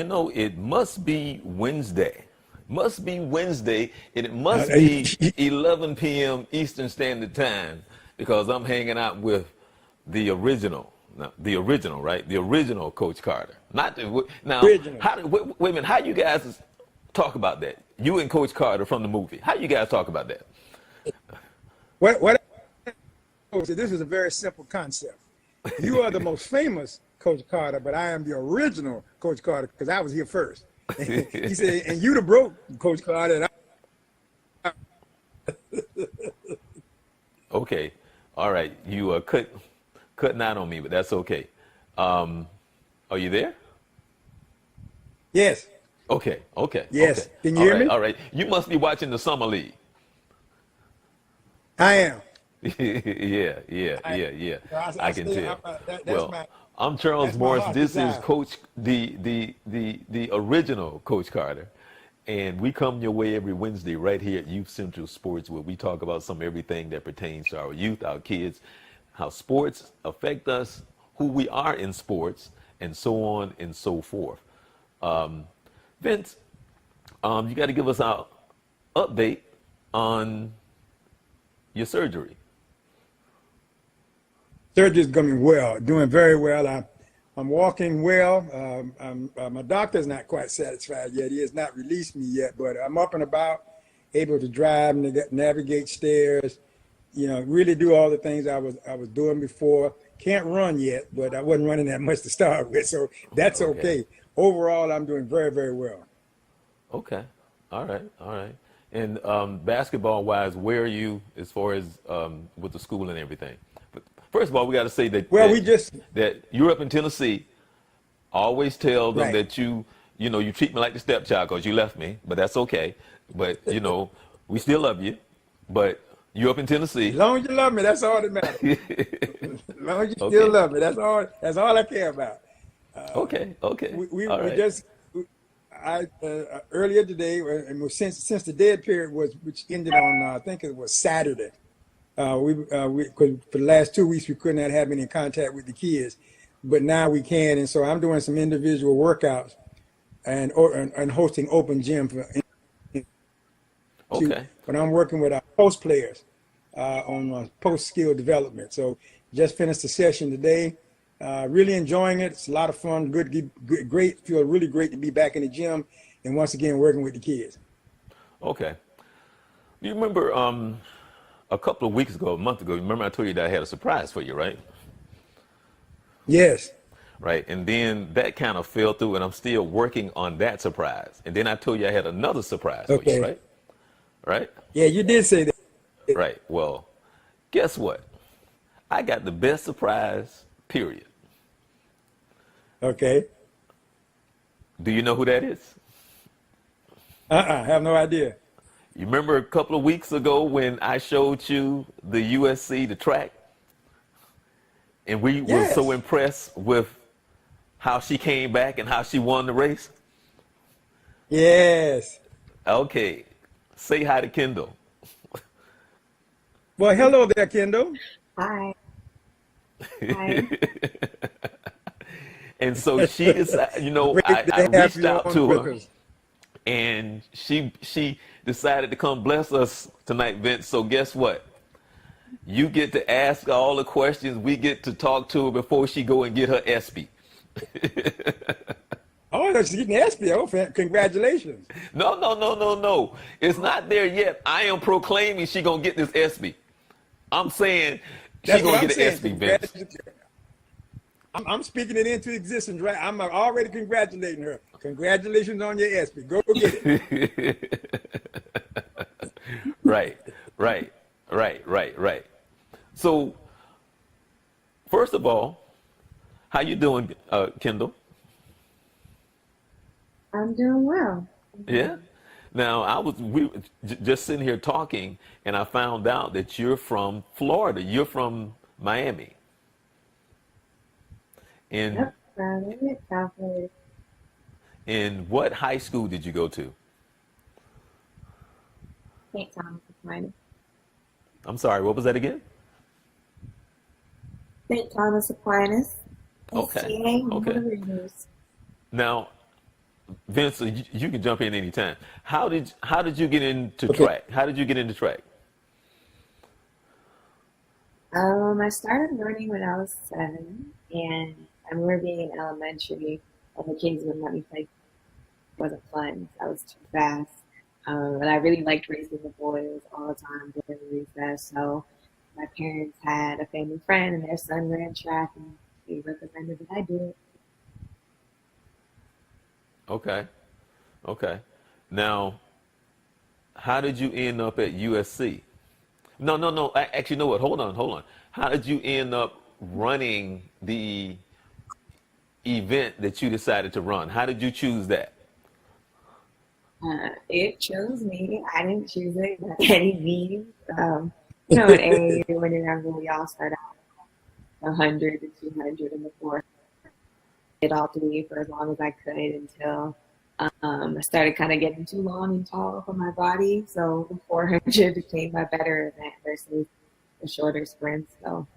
you know, it must be Wednesday. Must be Wednesday, and it Uh, must be 11 p.m. Eastern Standard Time because I'm hanging out with the original, no, the original, right? The original Coach Carter. Not the, now. Original. Wait a minute. How you guys talk about that? You and Coach Carter from the movie. How you guys talk about that? What this is a very simple concept. You are the most famous Coach Carter, but I am the original Coach Carter because I was here first. He said, and you the broke Coach Carter. And Okay, all right. You cutting out on me, but that's okay. Are you there? yes, Okay, okay, yes. okay. Can you hear me? All right. You must be watching the summer league. I am. Yeah, yeah, I, yeah, yeah. I I can stay, tell. that's Well, my I'm Charles Morse. heart's This is desire. Coach, the original Coach Carter, and we come your way every Wednesday right here at Youth Central Sports, where we talk about some everything that pertains to our youth, our kids, how sports affect us, who we are in sports, and so on and so forth. Um, Vince, you got to give us our update on your surgery. Surgery's going well, doing very well. I'm walking well. My doctor's not quite satisfied yet. He has not released me yet, but I'm up and about, able to drive, navigate stairs, you know, really do all the things I was doing before. Can't run yet, but I wasn't running that much to start with, so that's Okay. okay. Overall, I'm doing very, very well. Okay. All right. All right. And basketball wise, where are you as far as with the school and everything? But first of all, we got to say that, Well, we just that you're up in Tennessee. I always tell them right. that you know, you treat me like the stepchild because you left me, but that's okay. But you know, we still love you. But you're up in As Tennessee. long as you love me, that's all that matters. As long as you still Okay. love me, that's all. That's all I care about. Okay. Okay. We All we right. just I earlier today, and since the dead period was which ended on I think it was Saturday. We 'cause for the last 2 weeks we could not have any contact with the kids, but now we can, and so I'm doing some individual workouts and hosting open gym for to Okay. when I'm working with our post players on post skill development. So just finished the session today. Really enjoying it. It's a lot of fun. Good, great. Feel really great to be back in the gym and once again working with the kids. Okay. You remember a couple of weeks ago, a month ago, remember I told you that I had a surprise for you, right? Yes. Right. And then that kind of fell through, and I'm still working on that surprise. And then I told you I had another surprise for you, Okay. right? Right? Yeah, you did say that. Right. Well, guess what? I got the best surprise, period. Okay. Do you know who that is? I have no idea. You remember a couple of weeks ago when I showed you the USC, the track, and we were so Yes. impressed with how she came back and how she won the race? Yes. Okay. Say hi to Kendall. Well, hello there, Kendall. Hi. Hi. And so she decided, you know, Great I to have reached you out on to with her us. and she decided to come bless us tonight, Vince. So guess what? You get to ask all the questions. We get to talk to her before she go and get her ESPY. Oh, no, she's getting SPO. Congratulations. No, no, no, no, no. It's not there yet. I am proclaiming she gonna get this ESPY. I'm saying she That's what gonna I'm get an saying. ESPY, Vince. I'm speaking it into existence, right? I'm already congratulating her. Congratulations on your ESPY. Go get it. Right, right, right, right, right. So first of all, how you doing, Kendall? I'm doing well. Yeah. Now we were just sitting here talking, and I found out that you're from Florida. You're from Miami. In Yep. Found it. Southwood. in what high school did you go to? St. Thomas Aquinas. I'm sorry, what was that again? St. Thomas Aquinas. Okay. STA Okay. Motor Reviews. Now, Vince, you can jump in anytime. How did you get into Okay. track? How did you get into track? I started running when I was 7, and I remember being in elementary, and the kids wouldn't let me play. It wasn't fun. I was too fast. And I really liked racing the boys all the time during recess. So my parents had a family friend, and their son ran track, and he recommended that I do it. Okay, okay. Now, how did you end up at USC? No, no, no. Actually, you know what? Hold on, hold on. How did you end up running the event that you decided to run? How did you choose that? It chose me. I didn't choose it by any means. In A, when you're younger, we all start out 100 to 200 in the fourth. Did all three for as long as I could until I started kind of getting too long and tall for my body. So the 400 became my better event versus the shorter sprints. So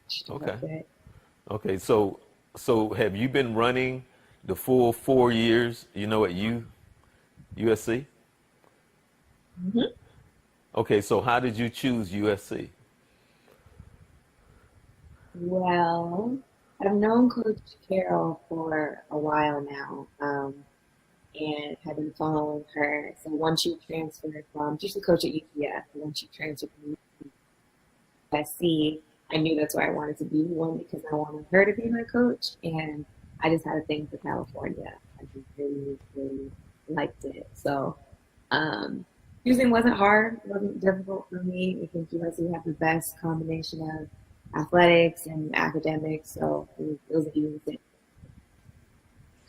just Okay, loved it. okay. So have you been running the full 4 years? At USC? Mhm. Okay, so how did you choose USC? Well, I've known Coach Carroll for a while now, and have been following her. So once she transferred from, she used to coach at UCF, and when she transferred from USC, I knew that's where I wanted to be. One, because I wanted her to be my coach, and I just had a thing for California. I just really, really liked it. So choosing wasn't hard, it wasn't difficult for me. I think USC had the best combination of athletics and academics, so it was an easy thing.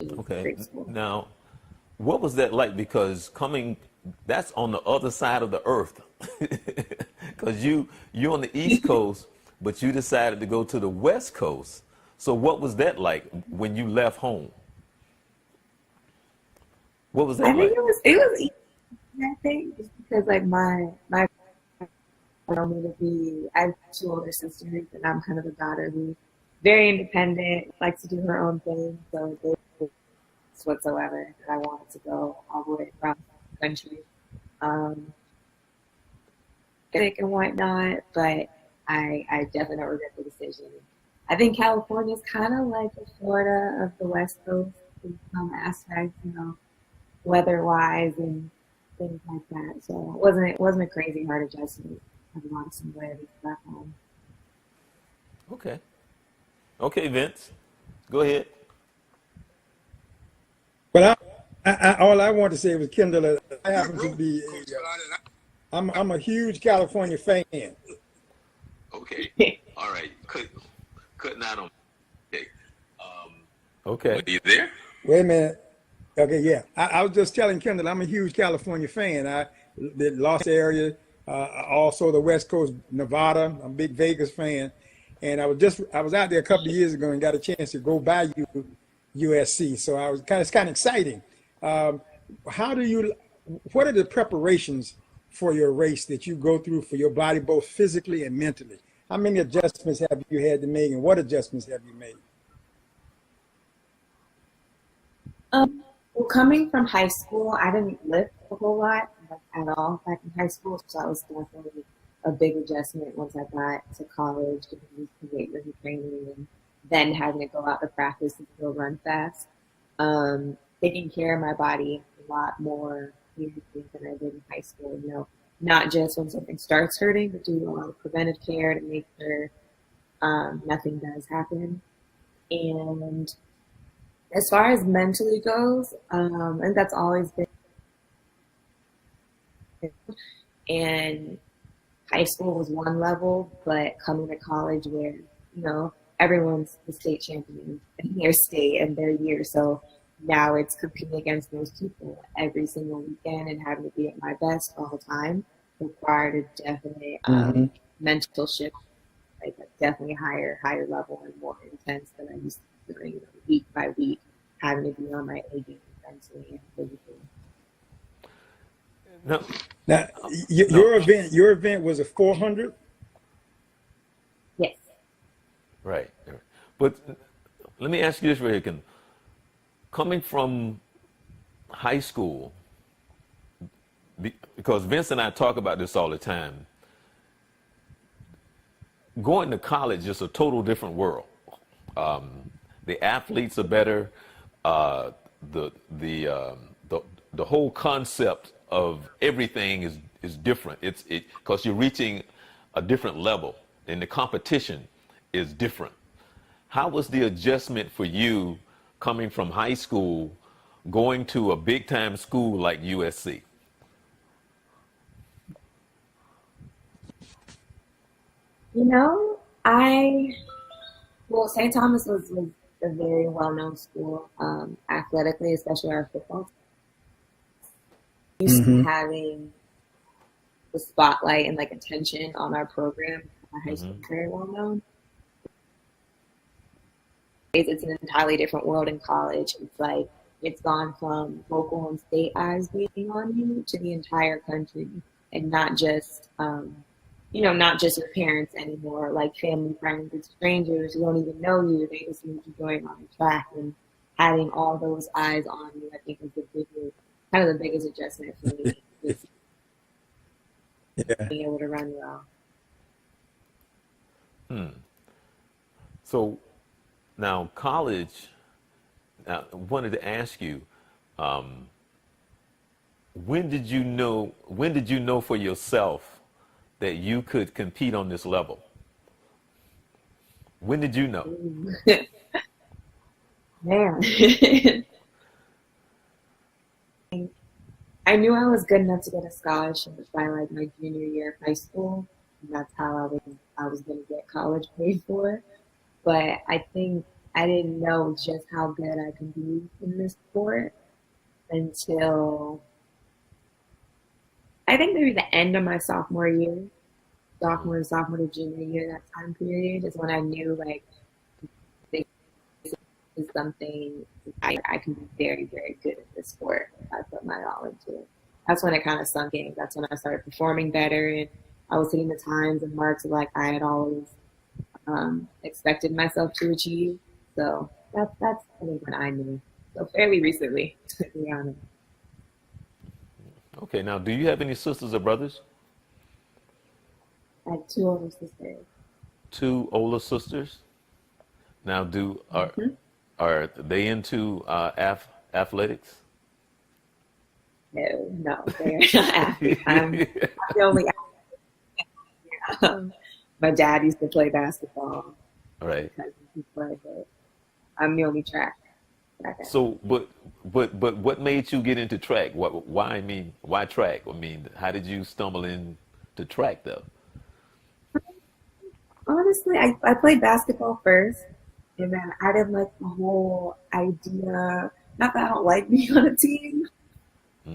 It was a Okay. great school. Now, what was that like? Because that's on the other side of the earth. Because you're on the East Coast, but you decided to go to the West Coast. So what was that like when you left home? What was I that think like? it was easy. I think just because like my wanted me to be. I have two older sisters, and I'm kind of a daughter who's very independent, likes to do her own thing. So they whatsoever that I wanted to go all the way across the country. Um, and whatnot, but I definitely don't regret the decision. I think California is kind of like the Florida of the West Coast in some aspects, weather-wise and things like that. So it wasn't a crazy hard adjustment. I have a lot of similarities back home. Okay. Okay, Vince. Go ahead. But all I want to say was, Kendall, I happen to be I'm a huge California fan. Okay. All right. Cutting out on. Okay. Okay. Are you there? Wait a minute. Okay, yeah. I was just telling Kendall I'm a huge California fan. The Los area, also the West Coast, Nevada. I'm a big Vegas fan, and I was out there a couple of years ago and got a chance to go by USC. So it's kind of exciting. Um, how do you? What are the preparations for your race that you go through for your body, both physically and mentally? How many adjustments have you had to make, and what adjustments have you made? Well, coming from high school, I didn't lift a whole lot like, at all back in high school, so that was definitely a big adjustment once I got to college, getting used to weightlifting training, and then having to go out to practice and still run fast. Taking care of my body a lot more seriously than I did in high school. Not just when something starts hurting, but doing a lot of preventive care to make sure nothing does happen. And as far as mentally goes, and that's always been. And high school was one level, but coming to college where everyone's the state champion in their state and their year, so now it's competing against those people every single weekend and having to be at my best all the time required a definite Hmm. mental shift, like a definitely higher level and more intense than I used to be doing, week by week, having to be on my A game mentally and physically. No. Now, No. your event was a 400. Yes. Right. Right. But let me ask you this, Rick. Coming from high school, because Vince and I talk about this all the time, going to college is a total different world. The athletes are better. Uh, the whole concept of everything is different. It's because you're reaching a different level, and the competition is different. How was the adjustment for you coming from high school, going to a big time school like USC? You know, well, St. Thomas was a very well-known school, athletically, especially our football team. Used to Mm-hmm. having the spotlight and like attention on our program. Our high school Hmm. is very well known. It's an entirely different world in college. It's like it's gone from local and state eyes being on you to the entire country, and not just not just your parents anymore, like family, friends, it's strangers who don't even know you. They just need you going on the track, and having all those eyes on you, I think is the biggest adjustment for me, is Yeah. being able to run well. So now college. Now, I wanted to ask you, when did you know? When did you know for yourself that you could compete on this level? When did you know? Man. I knew I was good enough to get a scholarship by like my junior year of high school. And that's how I was going to get college paid for. But I think I didn't know just how good I could be in this sport until I think maybe the end of my sophomore year, sophomore to junior year, that time period is when I knew like this is something I can be very, very good at this sport if I put my all into it. That's when it kind of sunk in. That's when I started performing better, and I was hitting the times and marks like I had always expected myself to achieve. So that's I think when I knew. So fairly recently, to be honest. Okay, now do you have any sisters or brothers? I had two older sisters. Two older sisters. Now, do Hmm. are they into athletics? No, no, they're not athletes. I'm the only athlete. My dad used to play basketball. All My right. cousins who play, but I'm the only track athlete. So, but what made you get into track? What? Why? I mean, why track? I mean, how did you stumble into track though? Honestly, I played basketball first, and then I didn't like the whole idea. Not that I don't like being on a team.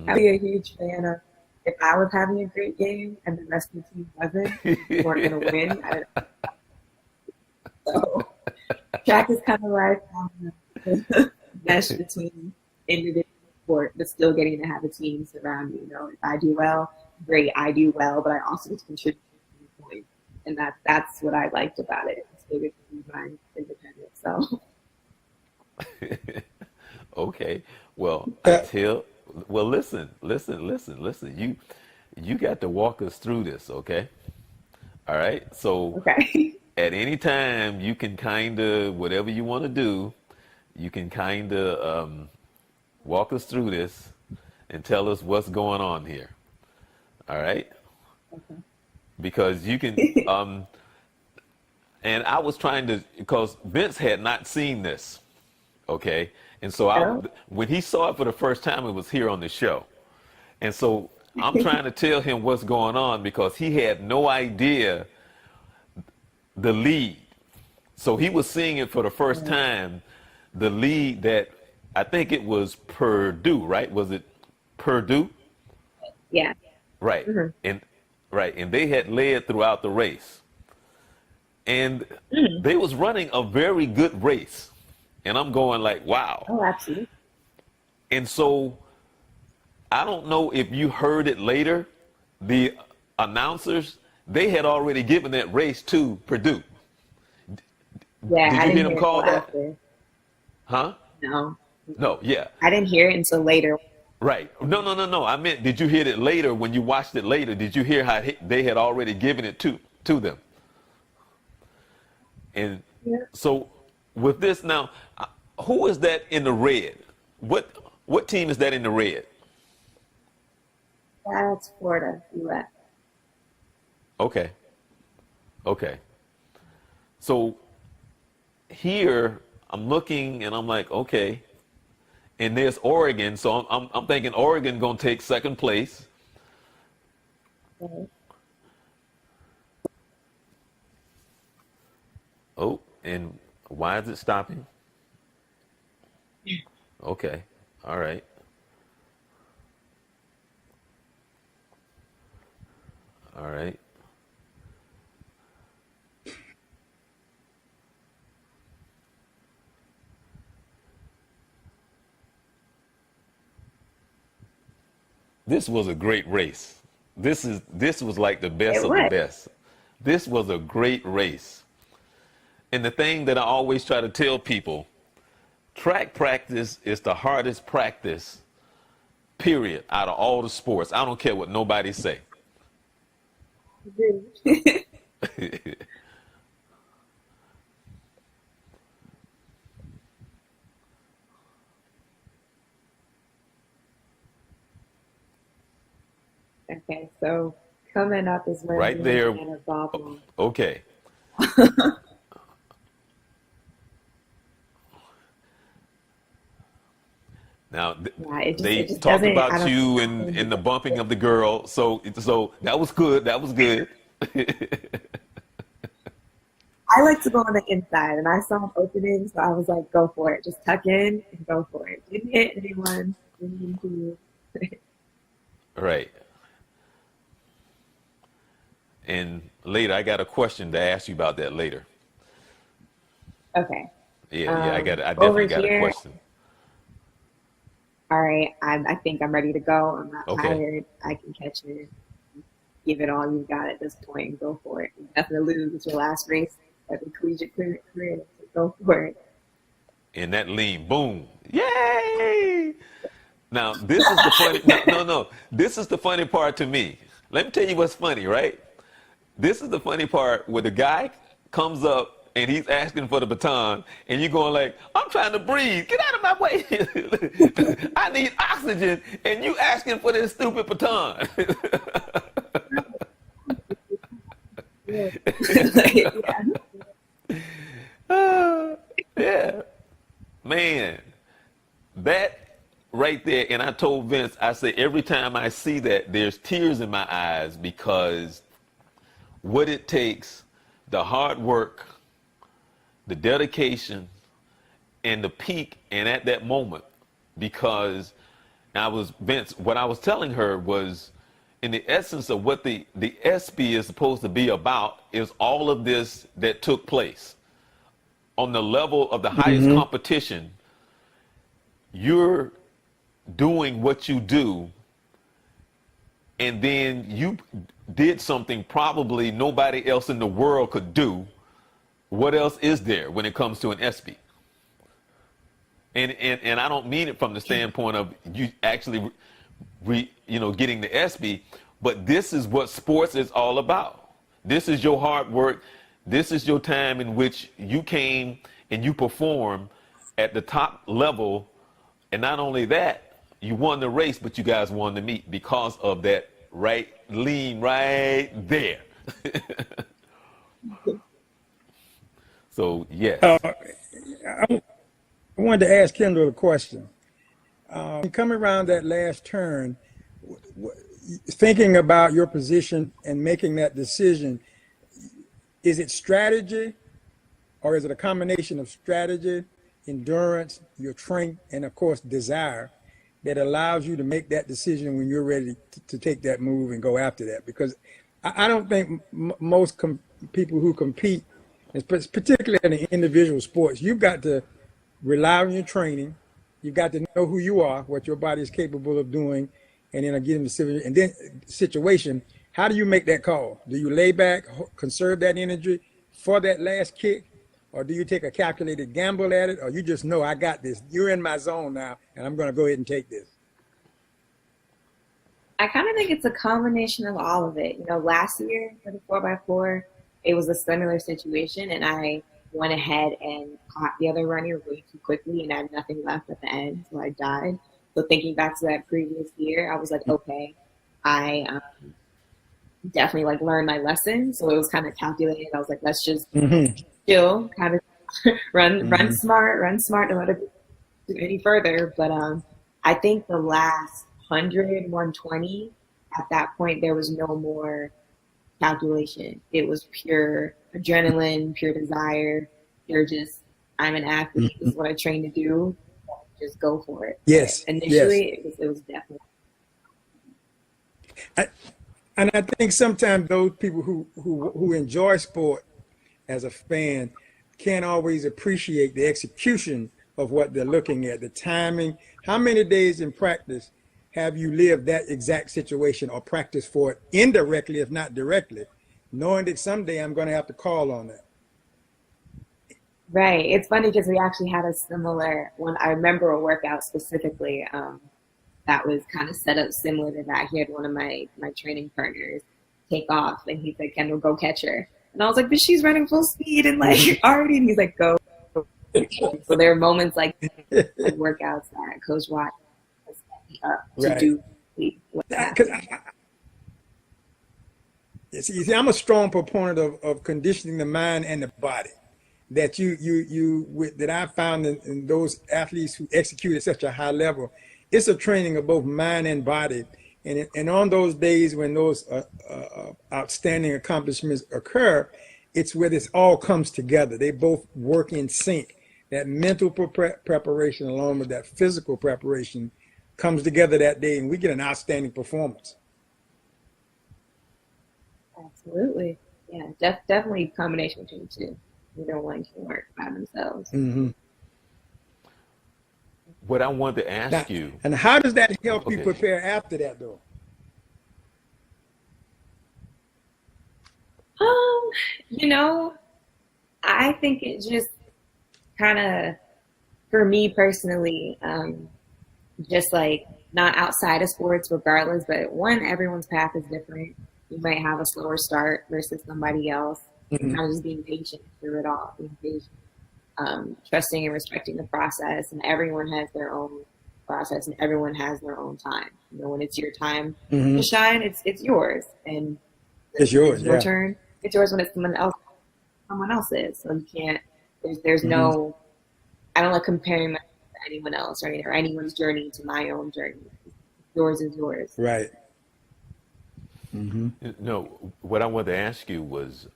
I'd be a huge fan of if I was having a great game and the rest of the team wasn't, we weren't going to win. So track is kind of like the mesh between individual sport, but still getting to have a team surround you. You know, if I do well, great, I do well, but I also get to contribute to the point, and that's what I liked about it. It's bigger than my independence. So Okay. Well, Uh, listen. You got to walk us through this, okay? All right. So okay. at any time you can kind of whatever you want to do, you can kind of walk us through this and tell us what's going on here. All right? Because you can and I was trying to because Vince had not seen this, okay? And so Oh, when he saw it for the first time, it was here on the show. And so I'm trying to tell him what's going on because he had no idea the lead. So he was seeing it for the first time, the lead that I think it was Purdue, right? Was it Purdue? yeah. Right. Hmm. And right. And they had led throughout the race. And Hmm. they was running a very good race. And I'm going like, wow. Oh, absolutely. And so I don't know if you heard it later. The announcers, they had already given that race to Purdue. Yeah, Did I you hear didn't them hear it call till that? after. Huh? No, No, yeah. I didn't hear it until later. Right. No, no, no, no. I meant, did you hear it later when you watched it later? Did you hear how they had already given it to them? And Yeah, so with this now, who is that in the red? What team is that in the red? that's Florida, US. Okay. Okay. So here I'm looking and I'm like, okay. And there's Oregon, so I'm thinking Oregon gonna take second place. Right. Oh, and why is it stopping? Okay. All right. All right. This was a great race. This was like the best It of the was. best. This was a great race. And the thing that I always try to tell people, track practice is the hardest practice, period, out of all the sports. I don't care what nobody say. Okay, so coming up is when Right me there. and Anna Bob. Okay. Now Yeah, it they just talked doesn't. I about don't. you and the bumping of the girl. So that was good. That was good. I like to go on the inside, and I saw an opening, so I was like, "Go for it! Just tuck in and go for it." Didn't hit anyone. Didn't hit you. Right. And later, I got a question to ask you about that later. Okay. Yeah, I Over definitely got a here, question. all right. I think I'm ready to go. I'm not Okay. tired. I can catch it. Give it all you've got at this point and go for it. You definitely lose. It's your last race of the collegiate career, so go for it. And that lean, boom, yay! Now this is the funny. No, no, no. This is the funny part to me. Let me tell you what's funny, right? This is the funny part where the guy comes up and he's asking for the baton, and you're going like, "I'm trying to breathe. Get out of my way. I need oxygen," and you asking for this stupid baton. Yeah. Yeah, man, that right there. And I told Vince, I said, every time I see that, there's tears in my eyes because what it takes, the hard work, the dedication, and the peak, and at that moment, because Vince, what I was telling her was, in the essence of what the SB is supposed to be about is all of this that took place on the level of the highest competition. You're doing what you do, and then you did something probably nobody else in the world could do. What else is there when it comes to an SB? And I don't mean it from the standpoint of you actually getting the SB, but this is what sports is all about. This is your hard work. This is your time in which you came and you performed at the top level. And not only that, you won the race, but you guys won the meet because of that lean right there. So, yes. I wanted to ask Kendall a question. Coming around that last turn, thinking about your position and making that decision, is it strategy or is it a combination of strategy, endurance, your training, and of course, desire that allows you to make that decision when you're ready to take that move and go after that? Because I don't think most people who compete, particularly in the individual sports, you've got to rely on your training. You've got to know who you are, what your body is capable of doing, and then get in the situation. How do you make that call? Do you lay back, conserve that energy for that last kick, or do you take a calculated gamble at it, or you just know I got this? You're in my zone now, and I'm going to go ahead and take this. I kind of think it's a combination of all of it. You know, last year for the 4x4, it was a similar situation, and I went ahead and caught the other runner way too quickly and had nothing left at the end, so I died. So thinking back to that previous year, I was like, okay, I definitely like learned my lesson. So it was kind of calculated. I was like, let's just chill, kind of run smart, don't let it go any further. But I think the last 100, 120, at that point, there was no more calculation. It was pure adrenaline, pure desire, pure just, I'm an athlete, this is what I train to do, just go for it. Yes. But initially, it was definitely. And I think sometimes those people who enjoy sport as a fan can't always appreciate the execution of what they're looking at, the timing. How many days in practice have you lived that exact situation or practiced for it indirectly, if not directly, knowing that someday I'm going to have to call on that? Right. It's funny because we actually had a similar one. I remember a workout specifically that was kind of set up similar to that. He had one of my training partners take off, and he said, "Kendall, go catch her." And I was like, "But she's running full speed and like already." And he's like, "Go." So there are moments like workouts that Coach Watt has set me up to do. See, I'm a strong proponent of conditioning the mind and the body. That that I found in those athletes who execute at such a high level, it's a training of both mind and body. And on those days when those outstanding accomplishments occur, it's where this all comes together. They both work in sync. That mental preparation along with that physical preparation comes together that day, and we get an outstanding performance. Absolutely. Yeah, definitely a combination between the two. Neither one can work by themselves. Mm-hmm. What I wanted to ask you. And how does that help you prepare after that, though? You know, I think it just kind of, for me personally, just like not outside of sports regardless, but one, everyone's path is different. You might have a slower start versus somebody else. Kind of just being patient through it all, being patient, trusting and respecting the process. And everyone has their own process, and everyone has their own time. You know, when it's your time to shine, it's yours, and it's yours. Your turn. It's yours when it's someone else's. So you can't. There's no. I don't like comparing myself to anyone else or anyone's journey to my own journey. Yours is yours. Right. No, what I wanted to ask you was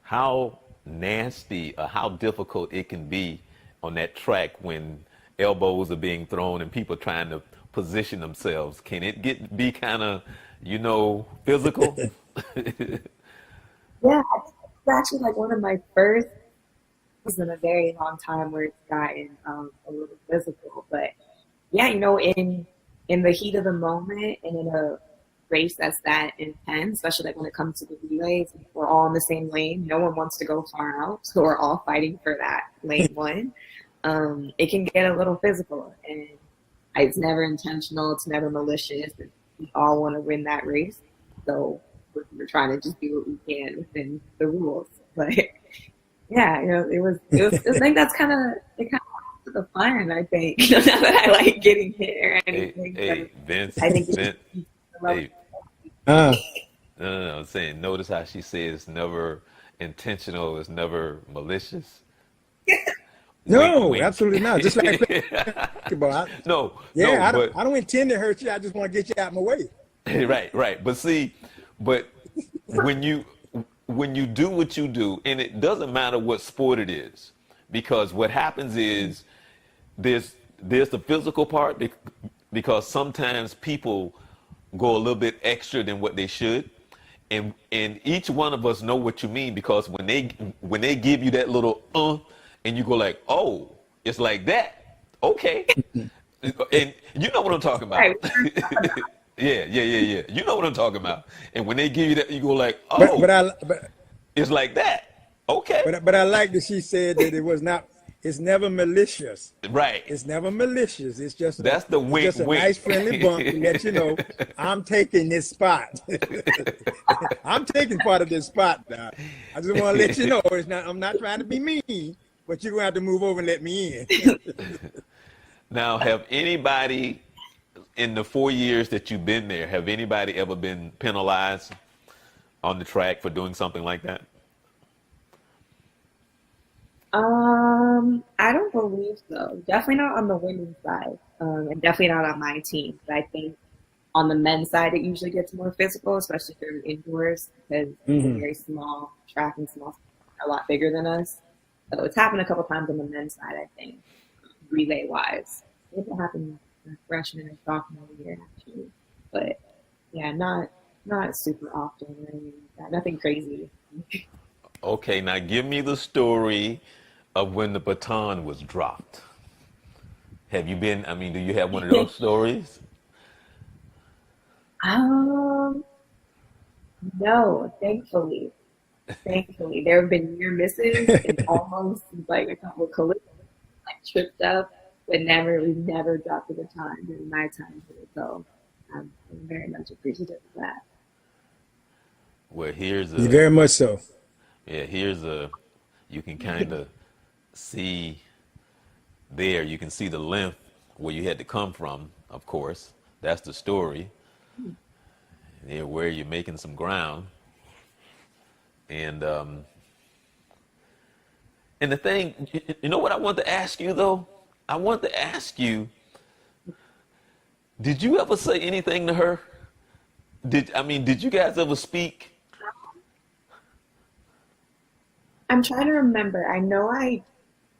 how nasty or how difficult it can be on that track when elbows are being thrown and people trying to position themselves. Can it be kind of, physical? Yeah, it's actually like one of my first. Was in a very long time where it's gotten a little physical, but yeah, in the heat of the moment and in a race that's that intense, especially like when it comes to the relays, we're all in the same lane. No one wants to go far out, so we're all fighting for that lane one. It can get a little physical, and it's never intentional. It's never malicious. We all want to win that race, so we're trying to just do what we can within the rules. But yeah, it was. I think that's kind of the fun. I think not that I like getting hit or anything. Hey, Vince. I think Vince. Hey. No. I'm saying, notice how she says it's never intentional, it's never malicious. No, wink. Absolutely not. Just like basketball. I don't intend to hurt you. I just want to get you out of my way. Right. But see, when you do what you do, and it doesn't matter what sport it is, because what happens is there's the physical part, because sometimes people go a little bit extra than what they should, and each one of us know what you mean, because when they give you that little and you go like, oh, it's like that, okay, and you know what I'm talking about. Yeah. You know what I'm talking about. And when they give you that, you go like, oh, but it's like that, okay. But I like that she said that it it's never malicious. Right. It's never malicious. That's the it's just a wink. nice friendly bump to let you know I'm taking this spot. I'm taking part of this spot now. I just want to let you know I'm not trying to be mean, but you're gonna have to move over and let me in. Now, have anybody in the 4 years that you've been there, have anybody ever been penalized on the track for doing something like that? I don't believe so. Definitely not on the women's side, and definitely not on my team. But I think on the men's side, it usually gets more physical, especially during indoors, because it's a very small track and small, a lot bigger than us. So it's happened a couple times on the men's side, I think, relay wise. I think it happened freshman and sophomore year actually, but yeah, not super often or anything like that. Nothing crazy. Okay, now give me the story of when the baton was dropped. Have you been, I mean, do you have one of those stories? No, thankfully. Thankfully. There have been near misses and almost like a couple of collisions, like tripped up, but we've never dropped the baton during my time here. So I'm very much appreciative of that. Well, here's Very much so. you can kind of see there, you can see the length where you had to come from, of course. That's the story. There where you're making some ground. And the thing, you know what I want to ask you though? I want to ask you, did you ever say anything to her? Did you guys ever speak? I'm trying to remember. I know I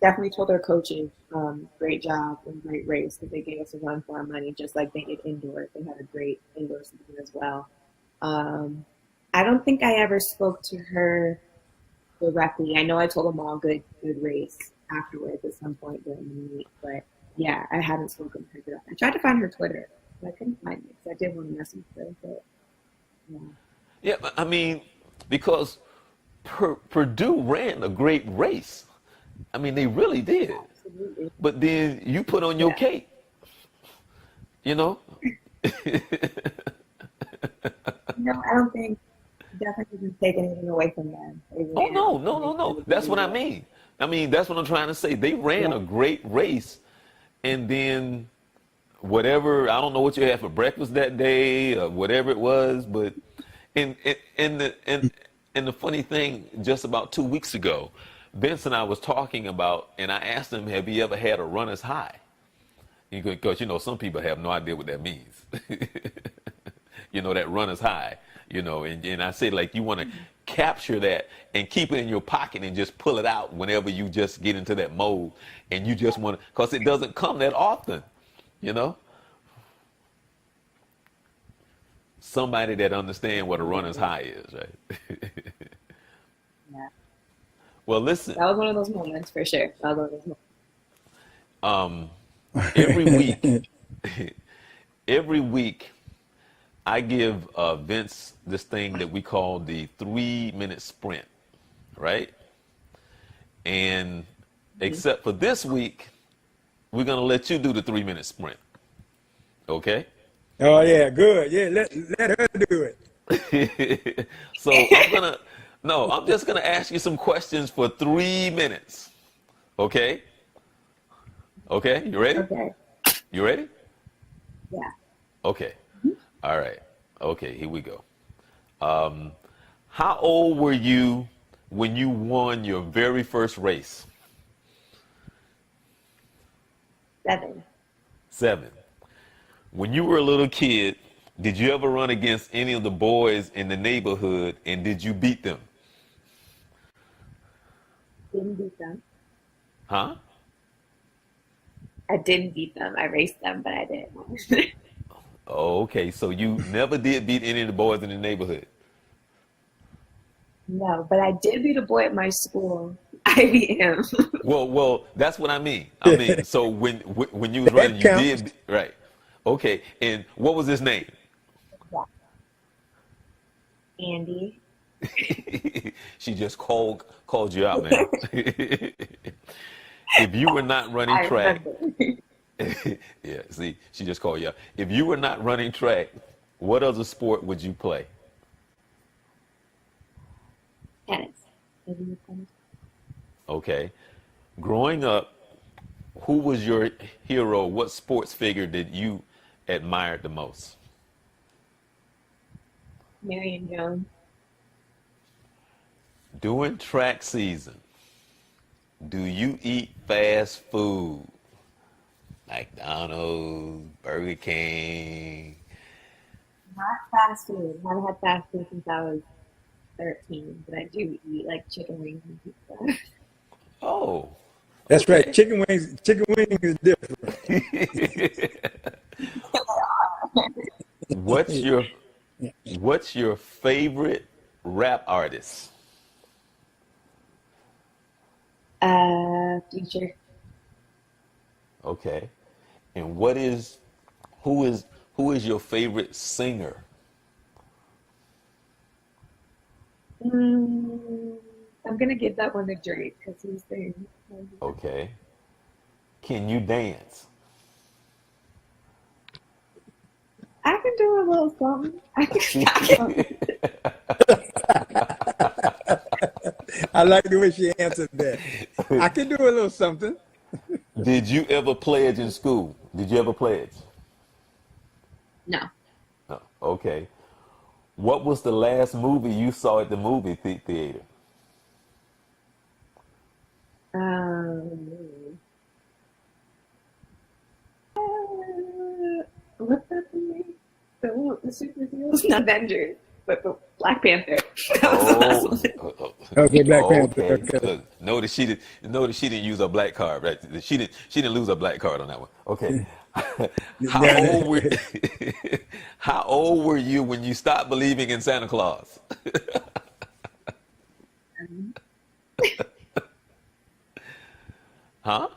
definitely told our coaches, great job and great race because they gave us a run for our money, just like they did indoors. They had a great indoor season as well. I don't think I ever spoke to her directly. I know I told them all good race afterwards at some point during the meet, but yeah, I haven't spoken to her directly. I tried to find her Twitter, but I couldn't find it because I did want to message her, but yeah. Yeah, I mean, because Purdue ran a great race. I mean, they really did. Absolutely. But then you put on your cape, you know? No, I don't think definitely didn't take anything away from them. Oh, no. That's what I mean. I mean, that's what I'm trying to say. They ran a great race, and then whatever, I don't know what you had for breakfast that day or whatever it was, but and the funny thing, just about 2 weeks ago, Vince and I was talking about, and I asked him, have you ever had a runner's high? Because, some people have no idea what that means. That runner's high, and I say, like, you want to capture that and keep it in your pocket and just pull it out whenever you just get into that mode. And you just want to, because it doesn't come that often, Somebody that understands what a runner's high is, right? Yeah. Well, listen. That was one of those moments for sure. That was one of those moments. Every week, I give Vince this thing that we call the 3-minute sprint, right? And except for this week, we're going to let you do the 3-minute sprint. Okay? Oh, yeah, good. Yeah, let her do it. So I'm just going to ask you some questions for 3 minutes. Okay? Okay, you ready? Okay. You ready? Yeah. Okay. All right. Okay, here we go. How old were you when you won your very first race? 7. 7. When you were a little kid, did you ever run against any of the boys in the neighborhood, and did you beat them? Didn't beat them. Huh? I didn't beat them. I raced them, but I didn't. Oh, okay. So you never did beat any of the boys in the neighborhood? No, but I did beat a boy at my school. I beat him. Well, that's what I mean. So when you was running, you did, right? Okay. And what was his name? Andy. She just called you out, man. If you were not running I track, remember. yeah, see, she just called you out. If you were not running track, what other sport would you play? Tennis. Maybe tennis. Okay. Growing up, who was your hero? What sports figure did you admire the most? Marion Jones. During track season, do you eat fast food? McDonald's, Burger King. Not fast food. Haven't had fast food since I was 13, but I do eat like chicken wings and pizza. Oh, That's right. okay. Chicken wings is different. What's your What's your favorite rap artist? Future. Okay. And what is who is your favorite singer? Mm, I'm gonna give that one to Drake because he's the. Okay. Can you dance? I can do a little something. I can. I like the way she answered that. I can do a little something. Did you ever pledge in school? Did you ever pledge? No. No. Okay. What was the last movie you saw at the movie theater? Um, uh, what's that name? The superheroes, not Avengers, but the Black Panther. That was the last Oh, one. Okay, Black Panther. okay. Okay. Look, notice she didn't use a black card, right? She didn't lose a black card on that one. Okay. How old were How old were you when you stopped believing in Santa Claus? Huh?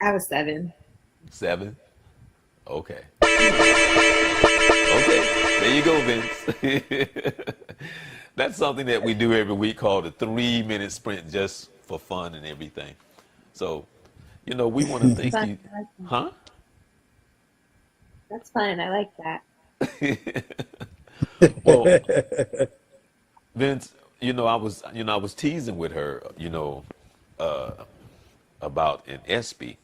I was 7. 7? Okay. Okay. There you go, Vince. That's something that we do every week called a 3-minute sprint just for fun and everything. So, we want to That's thank fun. you. I like that. Huh? That's fun. I like Well, Okay. Vince, I was teasing with her, about an ESPY.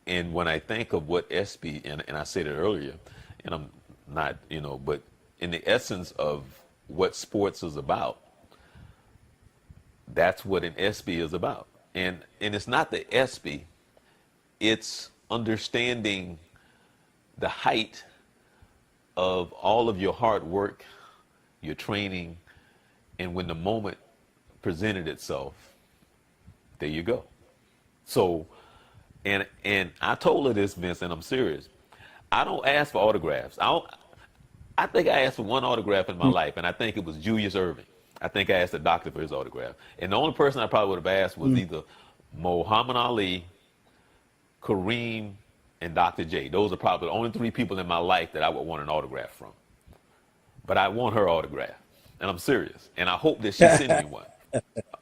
And when I think of what ESPY, and I said it earlier, and I'm not, but in the essence of what sports is about, that's what an ESPY is about. And it's not the ESPY, it's understanding the height of all of your hard work, your training, and when the moment presented itself, there you go. So, and I told her this, Vince, and I'm serious. I don't ask for autographs. I think I asked for one autograph in my life, and I think it was Julius Irving. I think I asked the doctor for his autograph. And the only person I probably would have asked was either Muhammad Ali, Kareem, and Dr. J. Those are probably the only 3 people in my life that I would want an autograph from. But I want her autograph, and I'm serious. And I hope that she sends me one.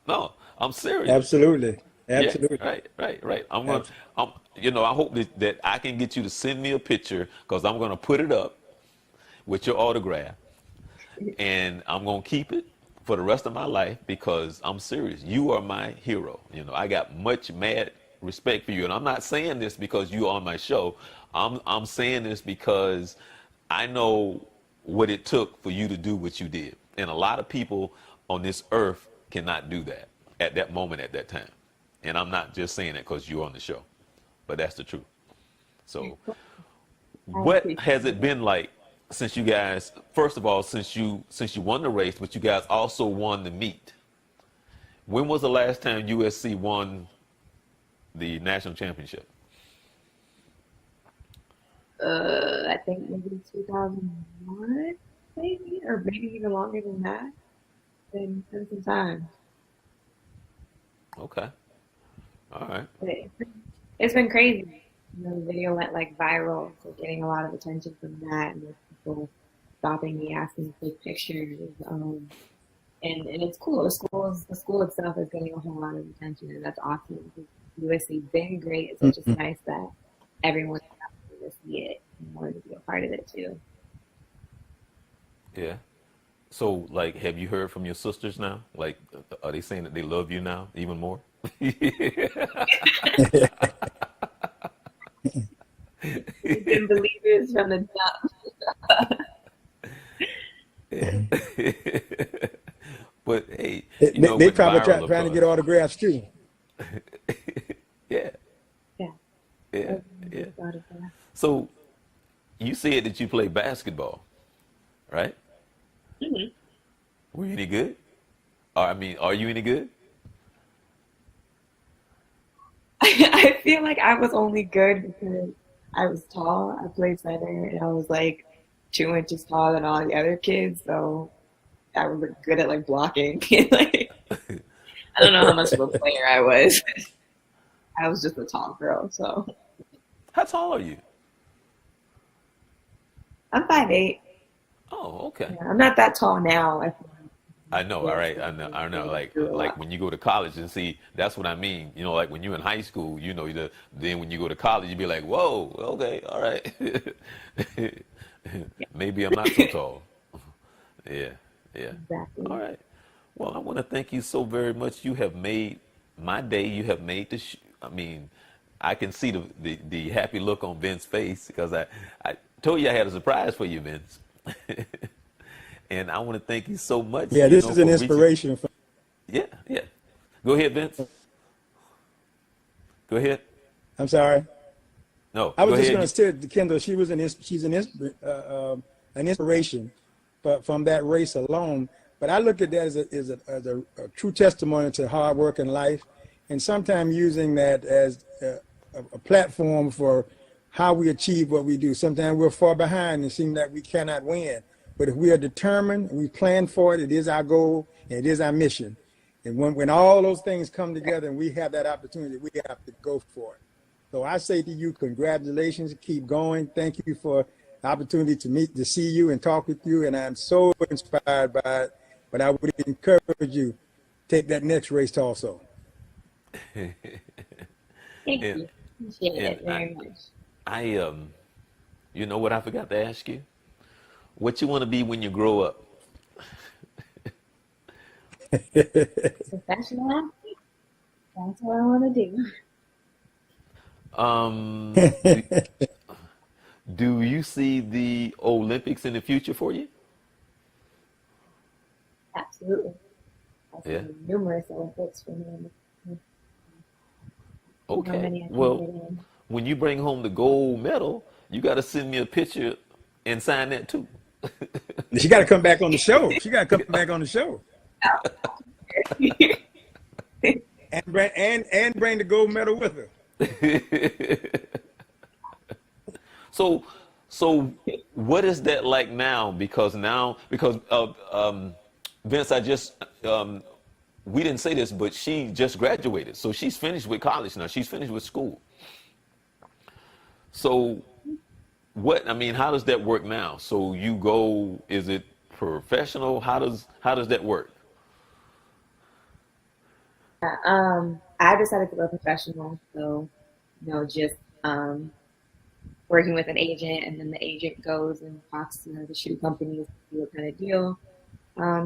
No, I'm serious. Absolutely. Yeah, Absolutely. right. Abs- I hope that I can get you to send me a picture because I'm gonna put it up with your autograph, and I'm gonna keep it for the rest of my life because I'm serious. You are my hero. I got much mad respect for you, and I'm not saying this because you're on my show. I'm saying this because I know what it took for you to do what you did, and a lot of people on this earth cannot do that at that moment at that time. And I'm not just saying that because you're on the show, but that's the truth. So, I what has appreciate it it. been like since you guys, first of all, since you won the race, but you guys also won the meet? When was the last time USC won the national championship? I think maybe 2001, maybe, or maybe even longer than that. Been some time. Okay, all right. But it's been crazy. The video went like viral, so getting a lot of attention from that, and there's people stopping me, asking for pictures. and it's cool. The school itself is getting a whole lot of attention, and that's awesome. USC's been great. So it's just nice that everyone got to see it and wanted to be a part of it too. Yeah. So, like, have you heard from your sisters now? Like, are they saying that they love you now even more? We've been believers from the jump. Yeah. But hey, They, you know, they went probably viral, of trying to get course. autographs too. Yeah, Yeah. yeah, Everyone yeah. just thought of that. So you said that you play basketball, right? Mhm. Were you any good? Or, I mean, are you any good? I feel like I was only good because I was tall. I played center and I was like 2 inches taller than all the other kids, so I was like, good at like blocking. Like I don't know how much of a player I was. I was just a tall girl, so How tall are you? I'm 5'8". Oh, okay. Yeah, I'm not that tall now. I feel I know, all like right. I know. I grew a Like lot. when you go to college and see, that's what I mean. You know, like when you're in high school, you know, then when you go to college, you be like, whoa, okay, all right. Maybe I'm not so tall. Yeah, yeah. All Exactly. right. Well, I want to thank you so very much. You have made my day. You have made I mean, I can see the happy look on Vince's face because I told you I had a surprise for you, Vince. And I want to thank you so much, Yeah, you this know, is an for reaching. inspiration. Yeah, yeah. Go ahead, Vince. Go ahead. I'm sorry. No, I go was just ahead. going to say to Kendall, she's an inspiration, but from that race alone. But I look at that as a true testimony to hard work in life, and sometimes using that as a platform for how we achieve what we do. Sometimes we're far behind and seem like we cannot win. But if we are determined, we plan for it, it is our goal, and it is our mission. And when all those things come together and we have that opportunity, we have to go for it. So I say to you, congratulations, keep going. Thank you for the opportunity to see you and talk with you. And I'm so inspired by it. But I would encourage you, take that next race also. Thank And you. Appreciate and it very much. I you know what I forgot to ask you? What you want to be when you grow up? Professional athlete. That's what I want to do. Do, do you see the Olympics in the future for you? Absolutely. I see Yeah. numerous Olympics for me. See how Okay. many I can Well, get in. when you bring home the gold medal, you got to send me a picture and sign that too. She got to come back on the show. She got to come back on the show and bring the gold medal with her. So, so what is that like now? Because Vince, we didn't say this, but she just graduated, so she's finished with college now. She's finished with school. So, I mean, how does that work now? So you go, is it professional? How does that work? I decided to go professional, so just working with an agent, and then the agent goes and talks to the shoe companies to see what kind of deal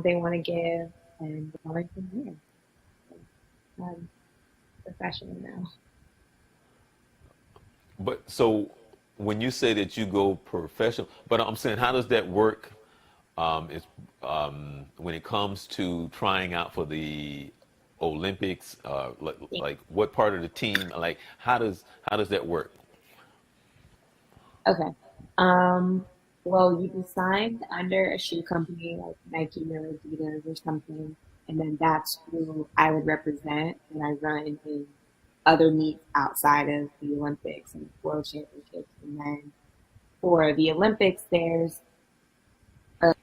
they want to give, and going from there. So, professional now. But so when you say that you go professional, but I'm saying, how does that work? It's when it comes to trying out for the Olympics, like what part of the team, like how does that work? Okay. Um, well, you can sign under a shoe company like Nike or Adidas or something, and then that's who I would represent when I run in other meets outside of the Olympics and World Championships. And then for the Olympics, there's a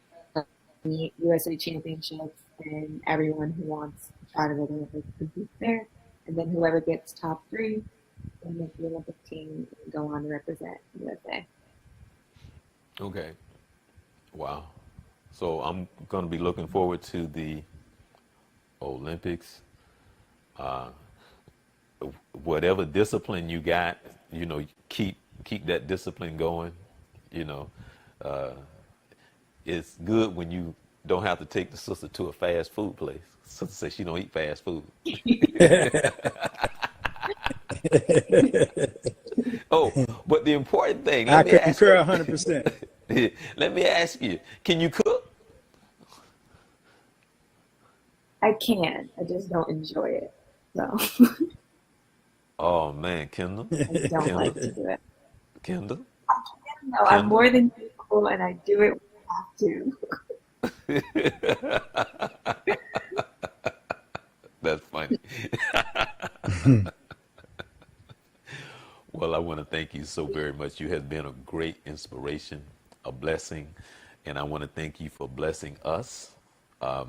meet USA Championships, and everyone who wants to try to go to the Olympics competes there. And then whoever gets top three will make the Olympic team and go on to represent USA. Okay. Wow. So I'm going to be looking forward to the Olympics, whatever discipline you got, keep that discipline going. You know, it's good when you don't have to take the sister to a fast food place. Sister says she don't eat fast food. Oh, but the important thing, I let me ask concur 100%. let me ask you, can you cook? I can. I just don't enjoy it. So Oh man, Kendall, I don't like to do it. Kendall, No, I'm Kendall. more than capable and I do it when I have to. That's funny. Well, I want to thank you so very much. You have been a great inspiration, a blessing, and I want to thank you for blessing us. I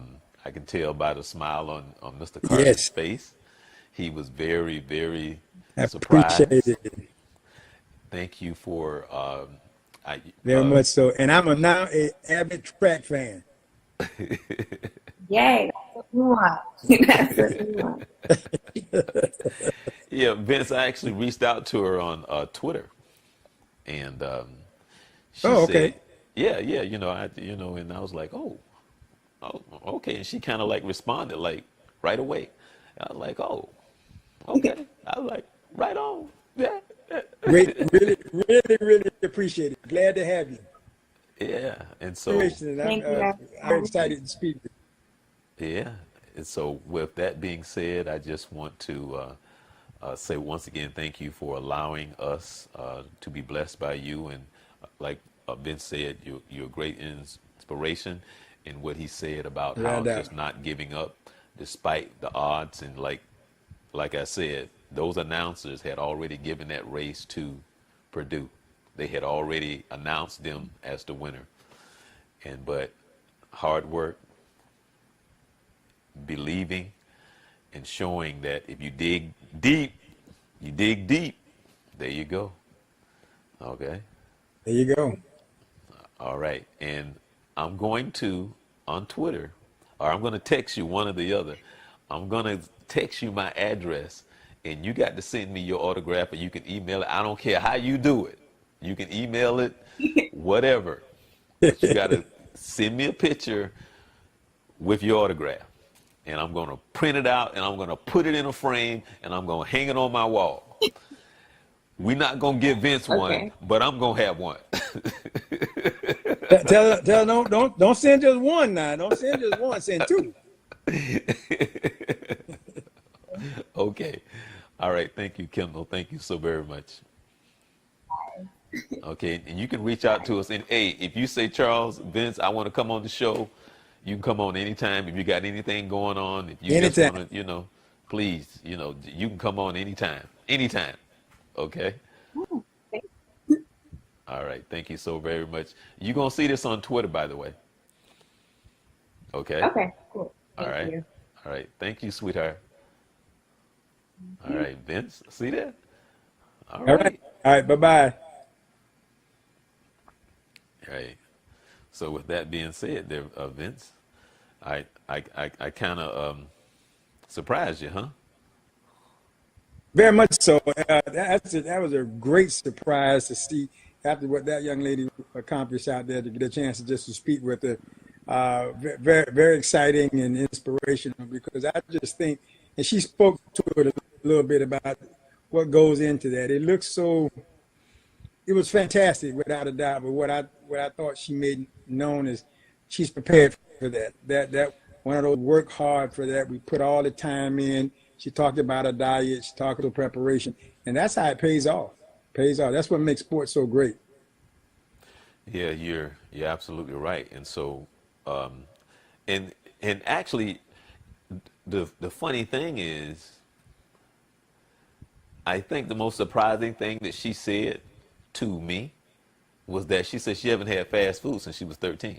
can tell by the smile on Mr. Carter's Yes, face. He was very, very I appreciate surprised. it Thank you for, I, very much so. And I'm now a avid track fan. Yay, that's what we want. That's what we want. yeah, Vince, I actually reached out to her on Twitter, and she Oh, okay. said, yeah, and I was like, oh, okay, and she kind of like responded like right away. I was like, oh, okay. I was like, right on, yeah, Great, really, really, really appreciate it. Glad to have you. yeah, and so And Thank you. I'm excited to speak with yeah, and so with that being said, I just want to say once again, thank you for allowing us to be blessed by you. And like Vince said, you're a great inspiration in what he said about you. how Right out. just not giving up despite the odds. And like I said, those announcers had already given that race to Purdue. They had already announced them as the winner. But hard work, believing, and showing that if you dig deep, you dig deep. There you go. Okay. There you go. All right. And I'm going to, on Twitter, or I'm going to text you, one or the other. I'm going to text you my address, and you got to send me your autograph, or you can email it. I don't care how you do it. You can email it, whatever. But you got to send me a picture with your autograph. And I'm going to print it out, and I'm going to put it in a frame, and I'm going to hang it on my wall. We're not going to give Vince one, Okay. but I'm going to have one. Tell don't send just one now. Don't send just one. Send two. Okay. All right. Thank you, Kendall. Thank you so very much. Okay. And you can reach out to us. And hey, if you say, Charles, Vince, I want to come on the show, you can come on anytime. If you got anything going on, if you just Anytime. want to, please, you can come on anytime. Anytime. Okay. Thank All right. Thank you so very much. You're going to see this on Twitter, by the way. Okay. Okay, cool. All Thank right. you. All right. Thank you, sweetheart. All right, Vince. See that? All All right. right. All right. Bye-bye. All right. So with that being said, there, Vince, I kind of surprised you, huh? Very much so. That was a great surprise to see after what that young lady accomplished out there, to get a chance to speak with her. Very, very exciting and inspirational, because I just think, and she spoke to it a little bit about what goes into that. It was fantastic without a doubt. But what I thought she made known is she's prepared for that. That one of those work hard for that. We put all the time in. She talked about her diet. She talked about preparation, and that's how it pays off. Pays off. That's what makes sports so great. Yeah, you're absolutely right. And so, and actually, the funny thing is, I think the most surprising thing that she said to me was that she said she haven't had fast food since she was 13.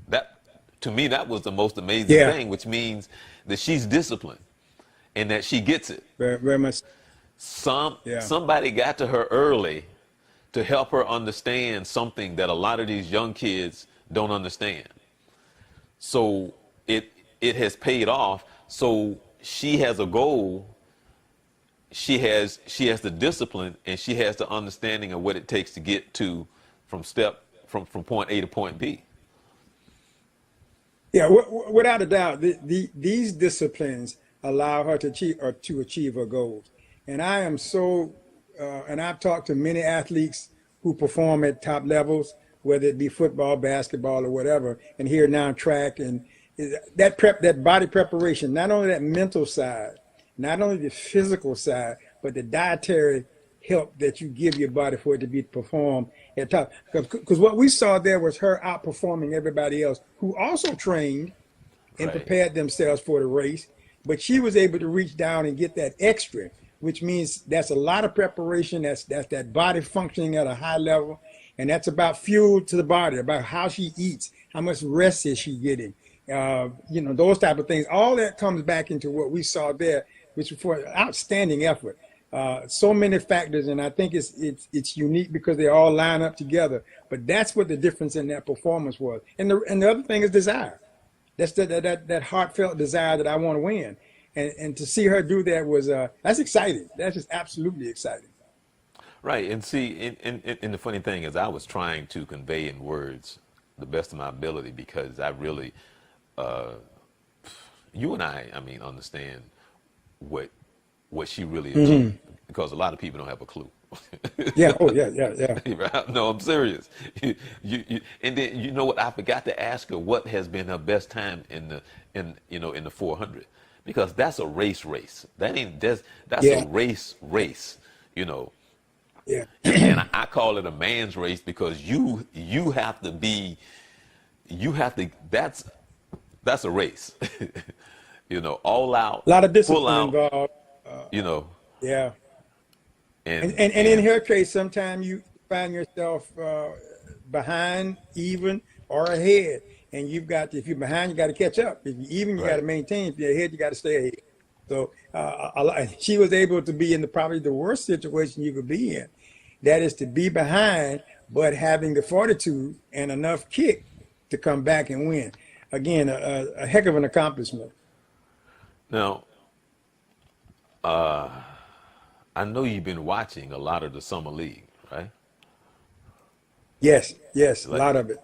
That, to me, that was the most amazing Yeah, thing, which means that she's disciplined and that she gets it. very, very much. Yeah, Somebody got to her early to help her understand something that a lot of these young kids don't understand. So it has paid off. So she has a goal. She has the discipline, and she has the understanding of what it takes to get to from point A to point B. Yeah, without a doubt, these disciplines allow her to achieve her goals. And I am so, and I've talked to many athletes who perform at top levels, whether it be football, basketball, or whatever, and here now track, and that body preparation, not only that mental side, not only the physical side, but the dietary help that you give your body for it to be performed at top. Because what we saw there was her outperforming everybody else who also trained and Right. prepared themselves for the race, but she was able to reach down and get that extra, which means that's a lot of preparation. That's that body functioning at a high level, and that's about fuel to the body, about how she eats, how much rest is she getting, those type of things. All that comes back into what we saw there, which was for outstanding effort. So many factors, and I think it's unique because they all line up together. But that's what the difference in that performance was. And the other thing is desire. That's that heartfelt desire that I want to win, and to see her do that was that's exciting. That's just absolutely exciting. Right, and see, and the funny thing is, I was trying to convey in words the best of my ability, because I really, you and I mean, understand what she really achieved, because a lot of people don't have a clue. Yeah. Oh, yeah. No, I'm serious. And then you know what? I forgot to ask her what has been her best time in the 400, because that's a race. That's Yeah. a race. Yeah. And I call it a man's race, because you have to. That's a race. All out, A lot of full discipline out. involved. Yeah. And And in her case, sometimes you find yourself behind, even, or ahead. And if you're behind, you got to catch up. If you're even, you got to Right. maintain. If you're ahead, you got to stay ahead. So she was able to be in probably the worst situation you could be in. That is to be behind, but having the fortitude and enough kick to come back and win. Again, a heck of an accomplishment. Now, I know you've been watching a lot of the summer league, right? Yes, a Like, lot of it.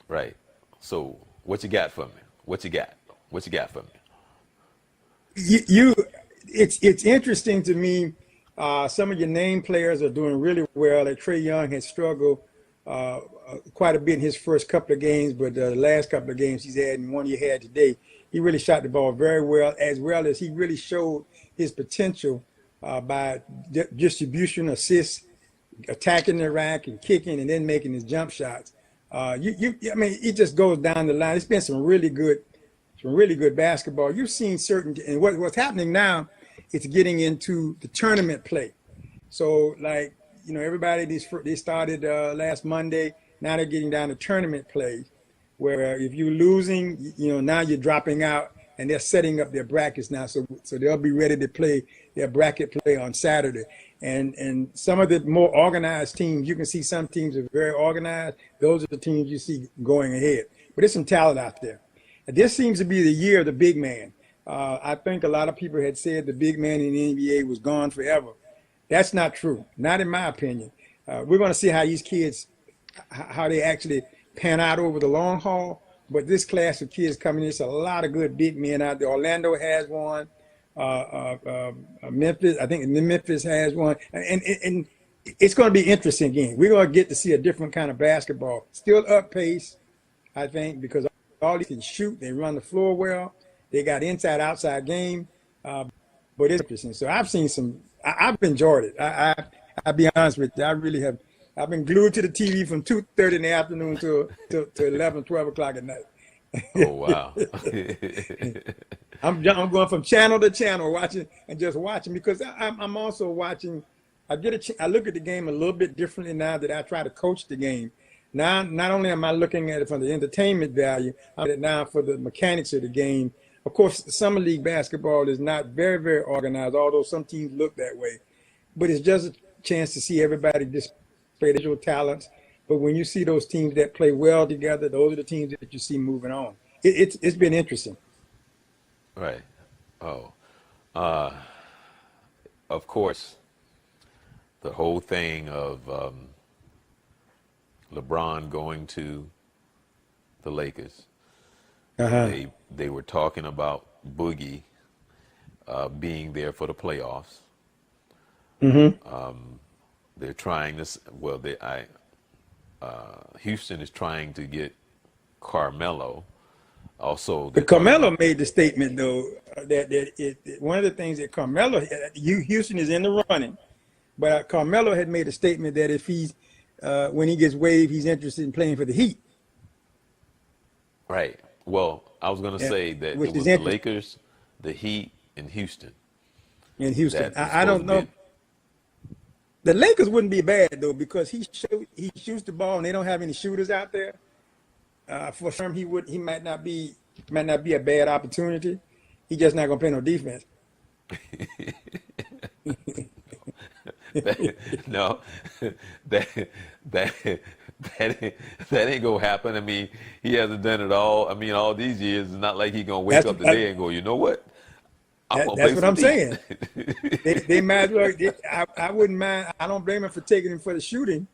right. So, what you got for me? What you got? What you got for me? It's interesting to me. Some of your name players are doing really well. Like Trey Young has struggled quite a bit in his first couple of games, but the last couple of games he's had, and one he had today, he really shot the ball very well as he really showed his potential by distribution, assists, attacking the rack and kicking, and then making his jump shots. I mean, it just goes down the line. It's been some really good basketball. You've seen and what's happening now, it's getting into the tournament play. So, like, everybody, they started last Monday. Now they're getting down to tournament play, where if you're losing, now you're dropping out, and they're setting up their brackets now. So they'll be ready to play their bracket play on Saturday. And some of the more organized teams, you can see some teams are very organized. Those are the teams you see going ahead. But there's some talent out there. And this seems to be the year of the big man. I think a lot of people had said the big man in the NBA was gone forever. That's not true, not in my opinion. We're going to see how these kids, how they actually pan out over the long haul. But this class of kids coming in, there's a lot of good big men out there. Orlando has one. Memphis, I think Memphis has one. And it's going to be interesting again. We're going to get to see a different kind of basketball. Still up pace, I think, because all these can shoot. They run the floor well. They got inside-outside game. But it's interesting. So I've enjoyed it. I'll be honest with you. I really have. I've been glued to the TV from 2:30 in the afternoon to 11, 12 o'clock at night. Oh, wow. I'm going from channel to channel watching because I'm also watching. I look at the game a little bit differently now that I try to coach the game. Now, not only am I looking at it from the entertainment value, I'm looking at it now for the mechanics of the game. Of course, summer league basketball is not very, very organized, although some teams look that way. But it's just a chance to see everybody display their individual talents. But when you see those teams that play well together, those are the teams that you see moving on. It's been interesting. Right. Oh, uh, of course, the whole thing of LeBron going to the Lakers. Uh-huh. They were talking about Boogie being there for the playoffs. Mm-hmm. They're trying this. Well, Houston is trying to get Carmelo. Also, they're But talking Carmelo about made the statement though one of the things that Carmelo, Houston is in the running, but Carmelo had made a statement that if he's when he gets waived, he's interested in playing for the Heat. right. Well, I was going to Yeah, say that which it is was the interesting Lakers, the Heat, and Houston in Houston. that is I supposed don't to know. be. The Lakers wouldn't be bad though because he shoots the ball and they don't have any shooters out there. For sure, he might not be a bad opportunity. He's just not gonna play no defense. No, that that that ain't gonna happen. I mean, he hasn't done it all. I mean, all these years. It's not like he gonna wake That's up today and go, you know what? I'm gonna that's play what some I'm saying. defense. They might as well. I wouldn't mind. I don't blame him for taking him for the shooting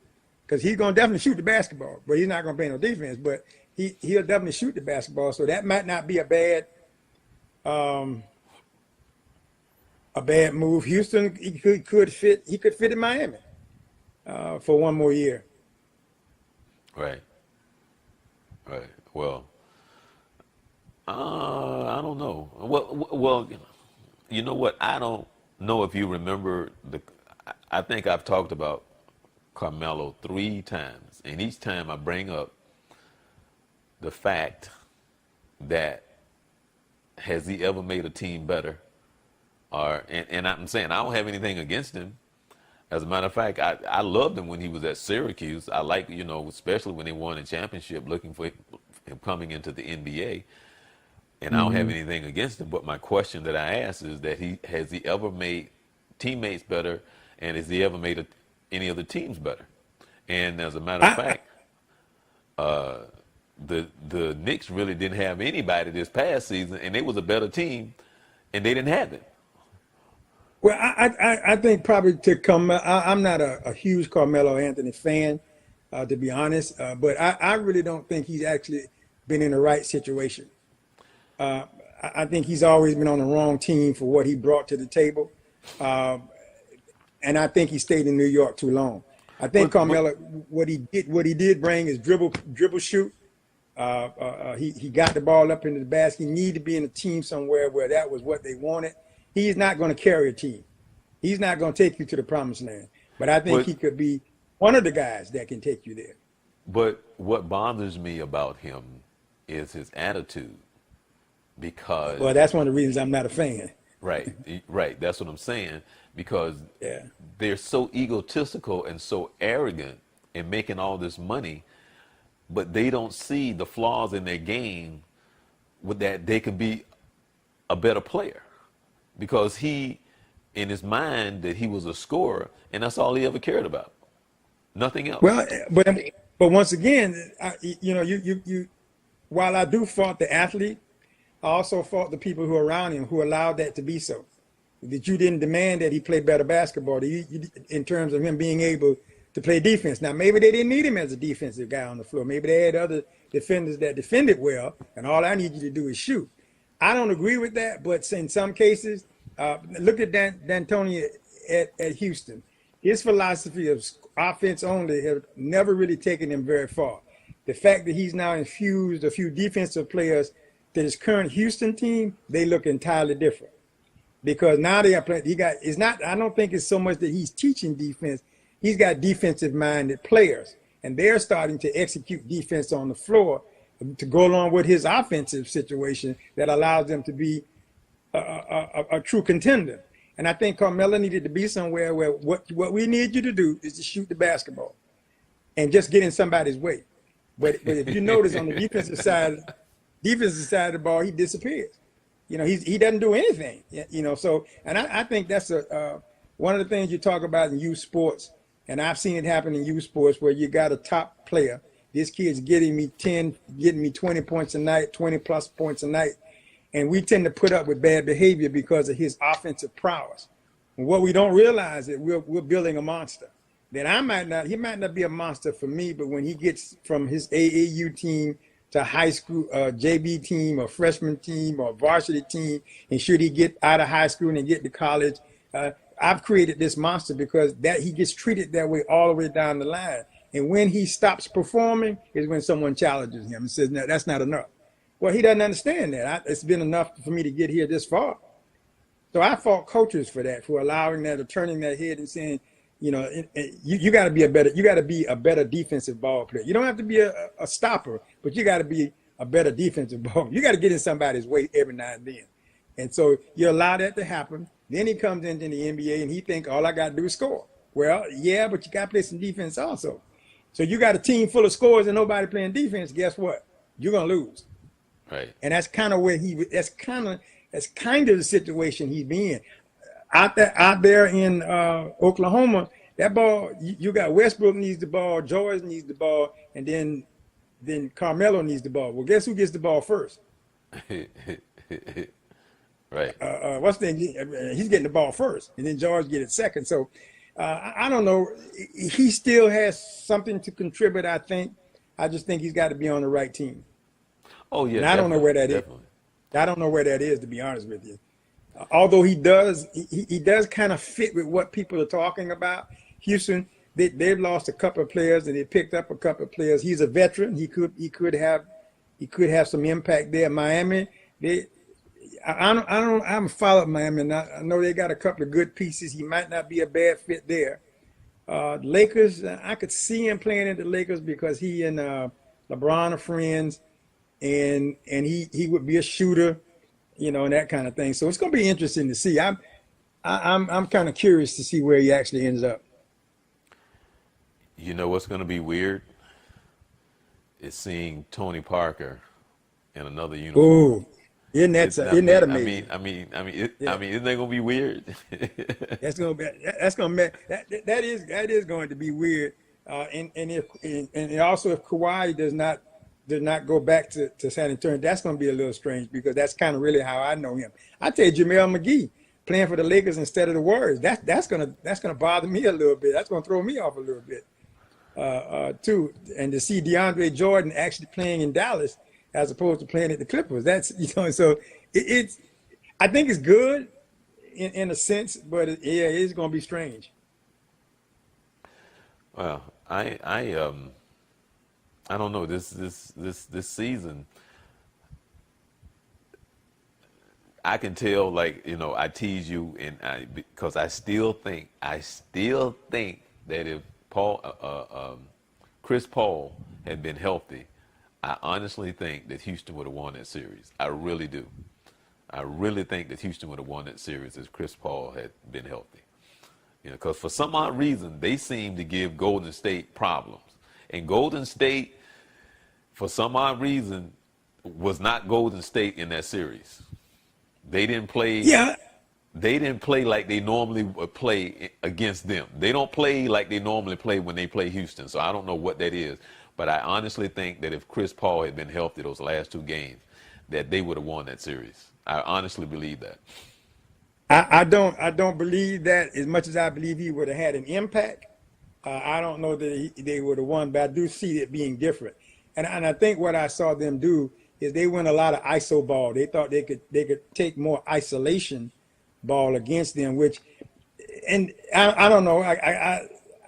because he's gonna definitely shoot the basketball, but he's not gonna play no defense. But he'll definitely shoot the basketball, so that might not be um, a bad move. Houston, he could fit in Miami for one more year. Right, right. Well, I don't know. Well, you know what? I don't know if you remember I think I've talked about Carmelo 3 times, and each time I bring up the fact that has he ever made a team better? And I'm saying I don't have anything against him. As a matter of fact, I loved him when he was at Syracuse. I like, especially when they won a championship, looking for him coming into the NBA. And I don't have Mm-hmm. anything against him. But my question that I ask is that has he ever made teammates better, and has he ever made any other teams better? And as a matter of I, fact, the Knicks really didn't have anybody this past season, and they was a better team, and they didn't have it. Well, I think probably to come. I'm not a huge Carmelo Anthony fan, to be honest, but I really don't think he's actually been in the right situation. I think he's always been on the wrong team for what he brought to the table, uh, and I think he stayed in New York too long. I think But Carmelo, what he did bring is dribble shoot. He got the ball up into the basket. He needed to be in a team somewhere where that was what they wanted. He's not going to carry a team. He's not going to take you to the promised land. But I think but he could be one of the guys that can take you there. but what bothers me about him is his attitude, Well, because that's one of the reasons I'm not a fan. right, that's what I'm saying, because Yeah. they're so egotistical and so arrogant in making all this money, but they don't see the flaws in their game with that they could be a better player, because he in his mind that he was a scorer, and that's all he ever cared about, nothing else. Well, but once again, you while I do fault the athlete, I also fault the people who are around him who allowed that to be so. That you didn't demand that he play better basketball in terms of him being able to play defense. Now, maybe they didn't need him as a defensive guy on the floor. Maybe they had other defenders that defended well, and all I need you to do is shoot. I don't agree with that, but in some cases, look at D'Antoni at Houston. His philosophy of offense only have never really taken him very far. The fact that he's now infused a few defensive players to his current Houston team, they look entirely different. Because now they are playing, it's not, I don't think it's so much that he's teaching defense. He's got defensive minded players, and they're starting to execute defense on the floor to go along with his offensive situation that allows them to be a true contender. And I think Carmelo needed to be somewhere where what we need you to do is to shoot the basketball and just get in somebody's way. But if you notice on the defensive side of the ball, he disappears. He doesn't do anything. So, and I think that's one of the things you talk about in youth sports, and I've seen it happen in youth sports where you got a top player. This kid's getting me 20 points a night, 20 plus points a night, and we tend to put up with bad behavior because of his offensive prowess. And what we don't realize is we're building a monster. That he might not be a monster for me, but when he gets from his AAU team to high school, JV team or freshman team or varsity team, and should he get out of high school and get to college, I've created this monster because that he gets treated that way all the way down the line. And when he stops performing is when someone challenges him and says, no, that's not enough. Well, he doesn't understand that. It's been enough for me to get here this far. So I fault coaches for that, for allowing that, or turning their head and saying, you know, you got to be a better defensive ball player. You don't have to be a stopper, but you got to be a better defensive ball. You got to get in somebody's way every now and then. And so you allow that to happen. Then he comes into the NBA and he thinks all I got to do is score. Well, yeah, but you got to play some defense also. So you got a team full of scorers and nobody playing defense. Guess what? You're gonna lose. Right. And that's kind of where that's kind of the situation he's been out there in Oklahoma. That ball, you got Westbrook needs the ball, George needs the ball, and then Carmelo needs the ball. Well, guess who gets the ball first? Right. What's the name? He's getting the ball first, and then George get it second. So I don't know. He still has something to contribute, I think. I just think he's got to be on the right team. Oh, yeah. And I don't know where that is. I don't know where that is, to be honest with you. Although he does kind of fit with what people are talking about. Houston, they've lost a couple of players and they picked up a couple of players. He's a veteran. He could have some impact there. Miami, I haven't followed Miami, and I know they got a couple of good pieces. He might not be a bad fit there. Lakers, I could see him playing at the Lakers because he and LeBron are friends, and he would be a shooter, you know, and that kind of thing. So it's going to be interesting to see. I'm kind of curious to see where he actually ends up. You know what's going to be weird? Is seeing Tony Parker in another uniform. Ooh. Isn't that amazing? I mean, isn't that gonna be weird? That is going to be weird. And also if Kawhi does not go back to San Antonio, that's going to be a little strange because that's kind of really how I know him. I tell you, JaMale McGee playing for the Lakers instead of the Warriors. That's gonna bother me a little bit. That's gonna throw me off a little bit too. And to see DeAndre Jordan actually playing in Dallas as opposed to playing at the Clippers. That's, you know, so I think it's good in a sense, but it's going to be strange. Well, I don't know, this season, I can tell, like, you know, I tease you because I still think that if Chris Paul had been healthy, I honestly think that Houston would have won that series. I really do. I really think that Houston would have won that series if Chris Paul had been healthy. You know, because for some odd reason, they seem to give Golden State problems. And Golden State, for some odd reason, was not Golden State in that series. They didn't play. Yeah. They didn't play like they normally would play against them. They don't play like they normally play when they play Houston. So I don't know what that is. But I honestly think that if Chris Paul had been healthy those last two games, that they would have won that series. I honestly believe that. I don't believe that as much as I believe he would have had an impact. I don't know that they would have won, but I do see it being different. And I think what I saw them do is they went a lot of ISO ball. They thought they could take more isolation ball against them, which, and I don't know.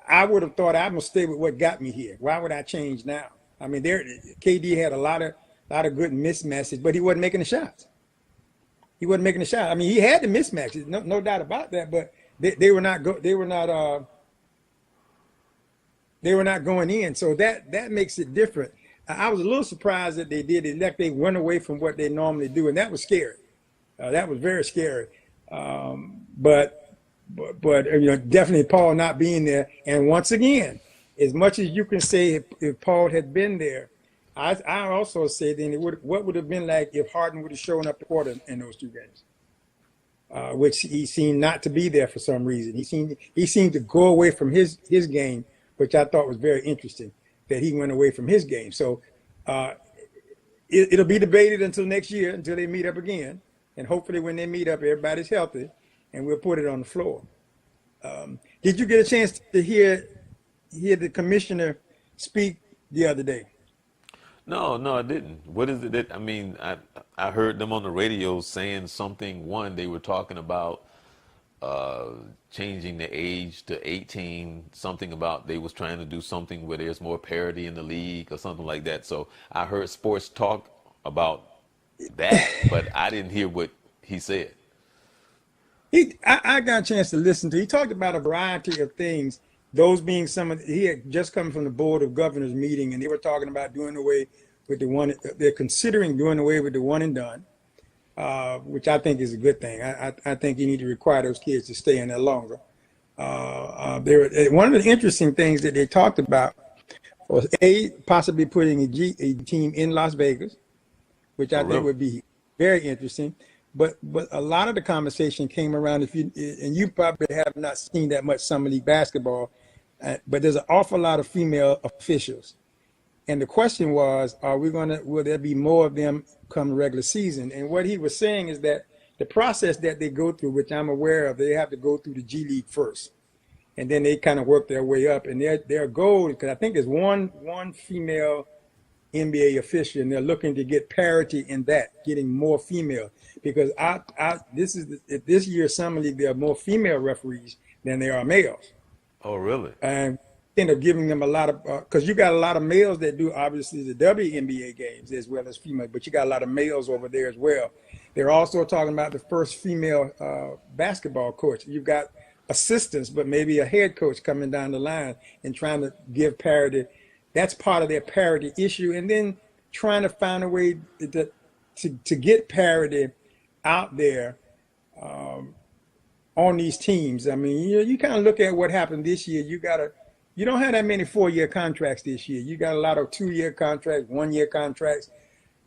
I would have thought I'm gonna stay with what got me here. Why would I change now? I mean, KD had a lot of good mismatches, but he wasn't making the shots. He wasn't making the shot. I mean, he had the mismatches, no doubt about that. But they were not going in. So that makes it different. I was a little surprised that they did it. Like they went away from what they normally do, and that was scary. That was very scary. But you know, definitely Paul not being there. And once again, as much as you can say if Paul had been there, I also say then what would have been like if Harden would have shown up the quarter in those two games, which he seemed not to be there for some reason. He seemed to go away from his game, which I thought was very interesting that he went away from his game. So it'll be debated until next year, until they meet up again. And hopefully when they meet up, everybody's healthy and we'll put it on the floor. Did you get a chance to hear the commissioner speak the other day? No, no, I didn't. What is it that, I mean, I heard them on the radio saying something. One, they were talking about changing the age to 18, something about they was trying to do something where there's more parity in the league or something like that. So I heard sports talk about that, but I didn't hear what he said. I got a chance to listen to. He talked about a variety of things. Those being he had just come from the Board of Governors meeting, and they were talking about doing away with the one. They're considering doing away with the one and done, which I think is a good thing. I think you need to require those kids to stay in there longer. One of the interesting things that they talked about was possibly putting a team in Las Vegas, which I think would be very interesting. But a lot of the conversation came around, and you probably have not seen that much summer league basketball, but there's an awful lot of female officials. And the question was, will there be more of them come regular season? And what he was saying is that the process that they go through, which I'm aware of, they have to go through the G League first. And then they kind of work their way up. And their goal, because I think there's one female NBA official, and they're looking to get parity in that, getting more female. Because this year's summer league, there are more female referees than there are males. Oh, really? And end up giving them a lot of, because you got a lot of males that do obviously the WNBA games as well as female, but you got a lot of males over there as well. They're also talking about the first female basketball coach. You've got assistants, but maybe a head coach coming down the line and trying to give parity. That's part of their parity issue. And then trying to find a way to get parity out there on these teams. I mean, you kind of look at what happened this year. You don't have that many 4-year contracts this year. You got a lot of 2-year contracts, 1-year contracts.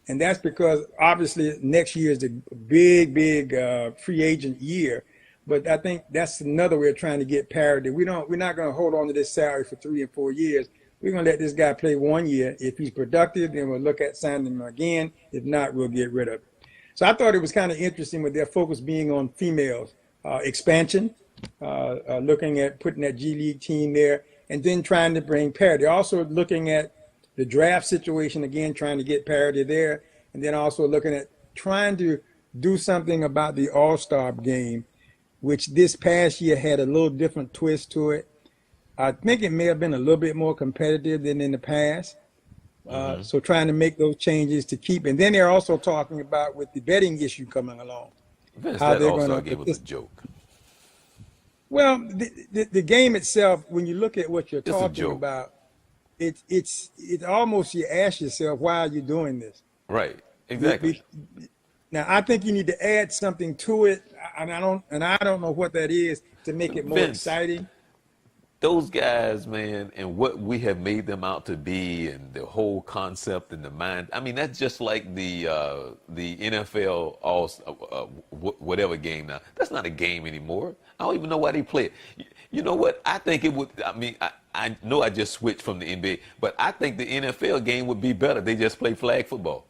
And that's because obviously next year is the big free agent year. But I think that's another way of trying to get parity. We're not going to hold on to this salary for 3 and 4 years. We're going to let this guy play 1 year. If he's productive, then we'll look at signing him again. If not, we'll get rid of him. So I thought it was kind of interesting with their focus being on females, expansion, looking at putting that G League team there, and then trying to bring parity. Also looking at the draft situation, again, trying to get parity there, and then also looking at trying to do something about the All-Star game, which this past year had a little different twist to it. I think it may have been a little bit more competitive than in the past. So trying to make those changes to keep. And then they're also talking about with the betting issue coming along. Vince, that All-Star game was a joke. Well, the game itself, when you look at what you're talking about, it's almost you ask yourself, why are you doing this? Right, exactly. Now, I think you need to add something to it, and I don't know what that is to make it more exciting. Those guys, man, and what we have made them out to be, and the whole concept and the mind. I mean, that's just like the NFL whatever game now. That's not a game anymore. I don't even know why they play it. You know what? I think it would. I mean, I know I just switched from the NBA, but I think the NFL game would be better. They just play flag football.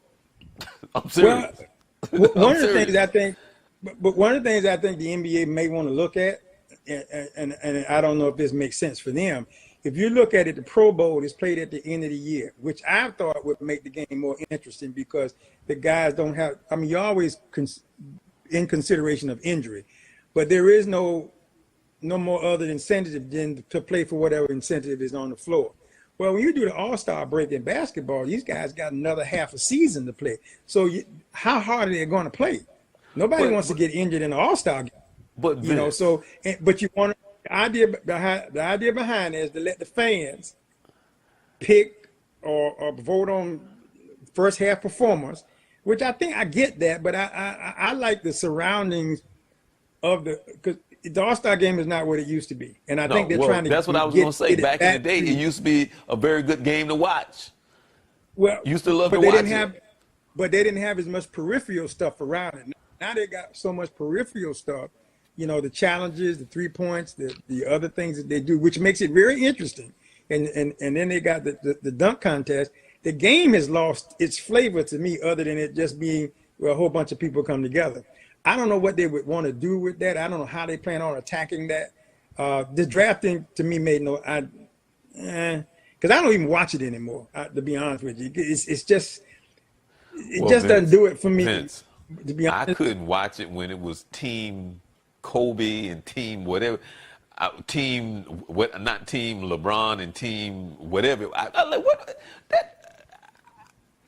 I'm serious. Well, one of the things I think the NBA may want to look at. And I don't know if this makes sense for them. If you look at it, the Pro Bowl is played at the end of the year, which I thought would make the game more interesting because the guys don't have, I mean, you're always in consideration of injury, but there is no more other incentive than to play for whatever incentive is on the floor. Well, when you do the All-Star break in basketball, these guys got another half a season to play. So how hard are they going to play? Nobody wants to get injured in the All-Star game. But you know, so but you want the idea behind it is to let the fans pick or vote on first half performers, which I think I get that, but I like the surroundings of because the All-Star game is not what it used to be, and I think they're trying to. That's what I was going to say. Back in the day, it used to be a very good game to watch. Well, used to love to watch it. But they didn't have as much peripheral stuff around it. Now they got so much peripheral stuff. You know, the challenges, the 3 points, the other things that they do, which makes it very interesting. And then they got the dunk contest. the game has lost its flavor to me, other than it just being where a whole bunch of people come together. I don't know what they would want to do with that. I don't know how they plan on attacking that. The drafting to me made no, because I don't even watch it anymore. To be honest with you, it's just it Well, just doesn't Vince, do it for me. Vince, To be I honest, couldn't watch it when it was Team Kobe and Team whatever, Team what, not Team LeBron and Team whatever. I like what that.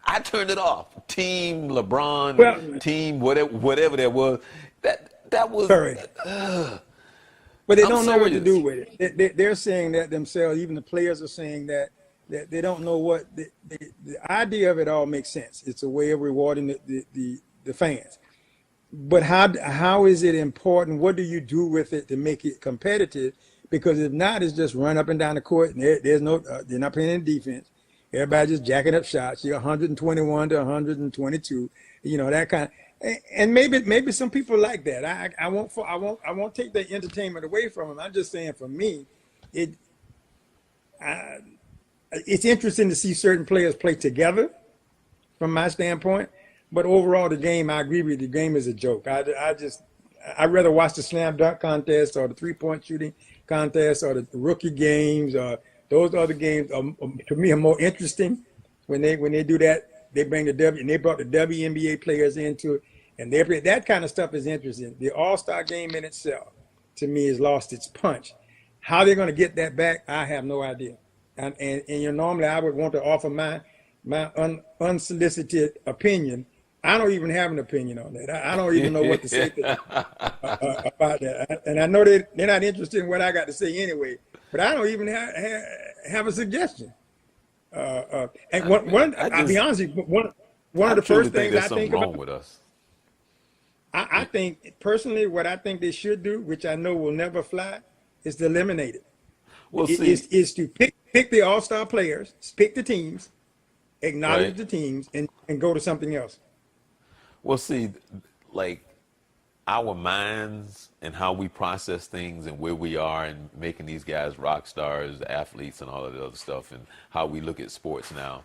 I turned it off. Team LeBron, well, Team whatever that was. That was. sorry. But they I'm don't know what to do serious. with it. They're saying that themselves. Even the players are saying that they don't know what the idea of it all makes sense. It's a way of rewarding the fans. But how is it important? What do you do with it to make it competitive? Because if not, it's just run up and down the court. And there's no they're not playing any defense. Everybody just jacking up shots. You're 121 to 122. You know that kind of. And maybe some people like that. I won't take the entertainment away from them. I'm just saying for me, it's interesting to see certain players play together from my standpoint. But overall, the game, I agree with you, the game is a joke. I'd rather watch the slam dunk contest or the 3-point shooting contest or the rookie games or those other games. To me, are more interesting when they do that. They bring and they brought the WNBA players into it. And that kind of stuff is interesting. The All-Star game in itself, to me, has lost its punch. How they're going to get that back, I have no idea. And normally I would want to offer my unsolicited opinion. I don't even have an opinion on that. I don't even know what to say about that. And I know they're not interested in what I got to say anyway. But I don't even have a suggestion. And I'll be honest with you, one of the truly first think things there's I something think wrong about. with us. I think personally, what I think they should do, which I know will never fly, is to eliminate it. Well, see, Is to pick the all-star players, pick the teams, acknowledge right. the teams, and go to something else. Well, see, like our minds and how we process things and where we are and making these guys rock stars, athletes, and all of the other stuff, and how we look at sports now,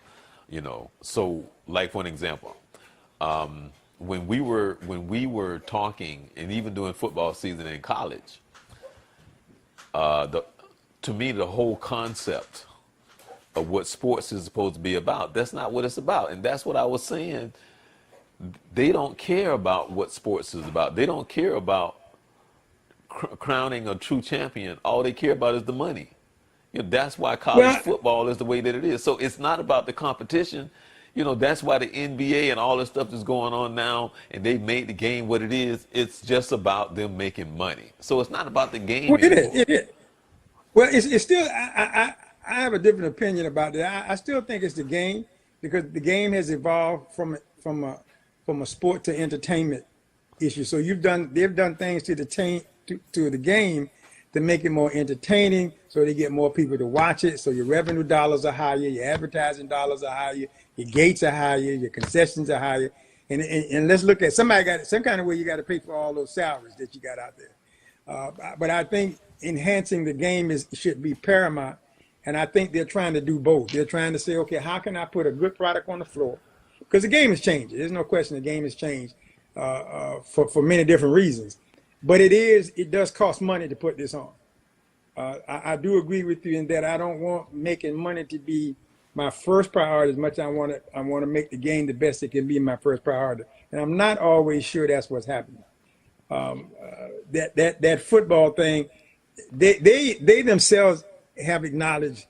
you know. So, like for an example, when we were talking and even doing football season in college, to me the whole concept of what sports is supposed to be about, that's not what it's about, and that's what I was saying. They don't care about what sports is about. They don't care about crowning a true champion. All they care about is the money. You know, that's why college Well, football is the way that it is. So it's not about the competition. You know, that's why the NBA and all this stuff is going on now, and they made the game what it is. It's just about them making money. So it's not about the game well, it is. anymore. It is. Well, it's still. I have a different opinion about that. I still think it's the game, because the game has evolved from a sport to entertainment issue. So they've done things to the game to make it more entertaining, so they get more people to watch it. So your revenue dollars are higher, your advertising dollars are higher, your gates are higher, your concessions are higher. And let's look at, somebody got some kind of way you got to pay for all those salaries that you got out there. But I think enhancing the game should be paramount. And I think they're trying to do both. They're trying to say, okay, how can I put a good product on the floor? Because the game has changed. There's no question the game has changed for many different reasons. But it does cost money to put this on. I do agree with you in that I don't want making money to be my first priority as much as I want to make the game the best it can be my first priority. And I'm not always sure that's what's happening. That football thing, they themselves have acknowledged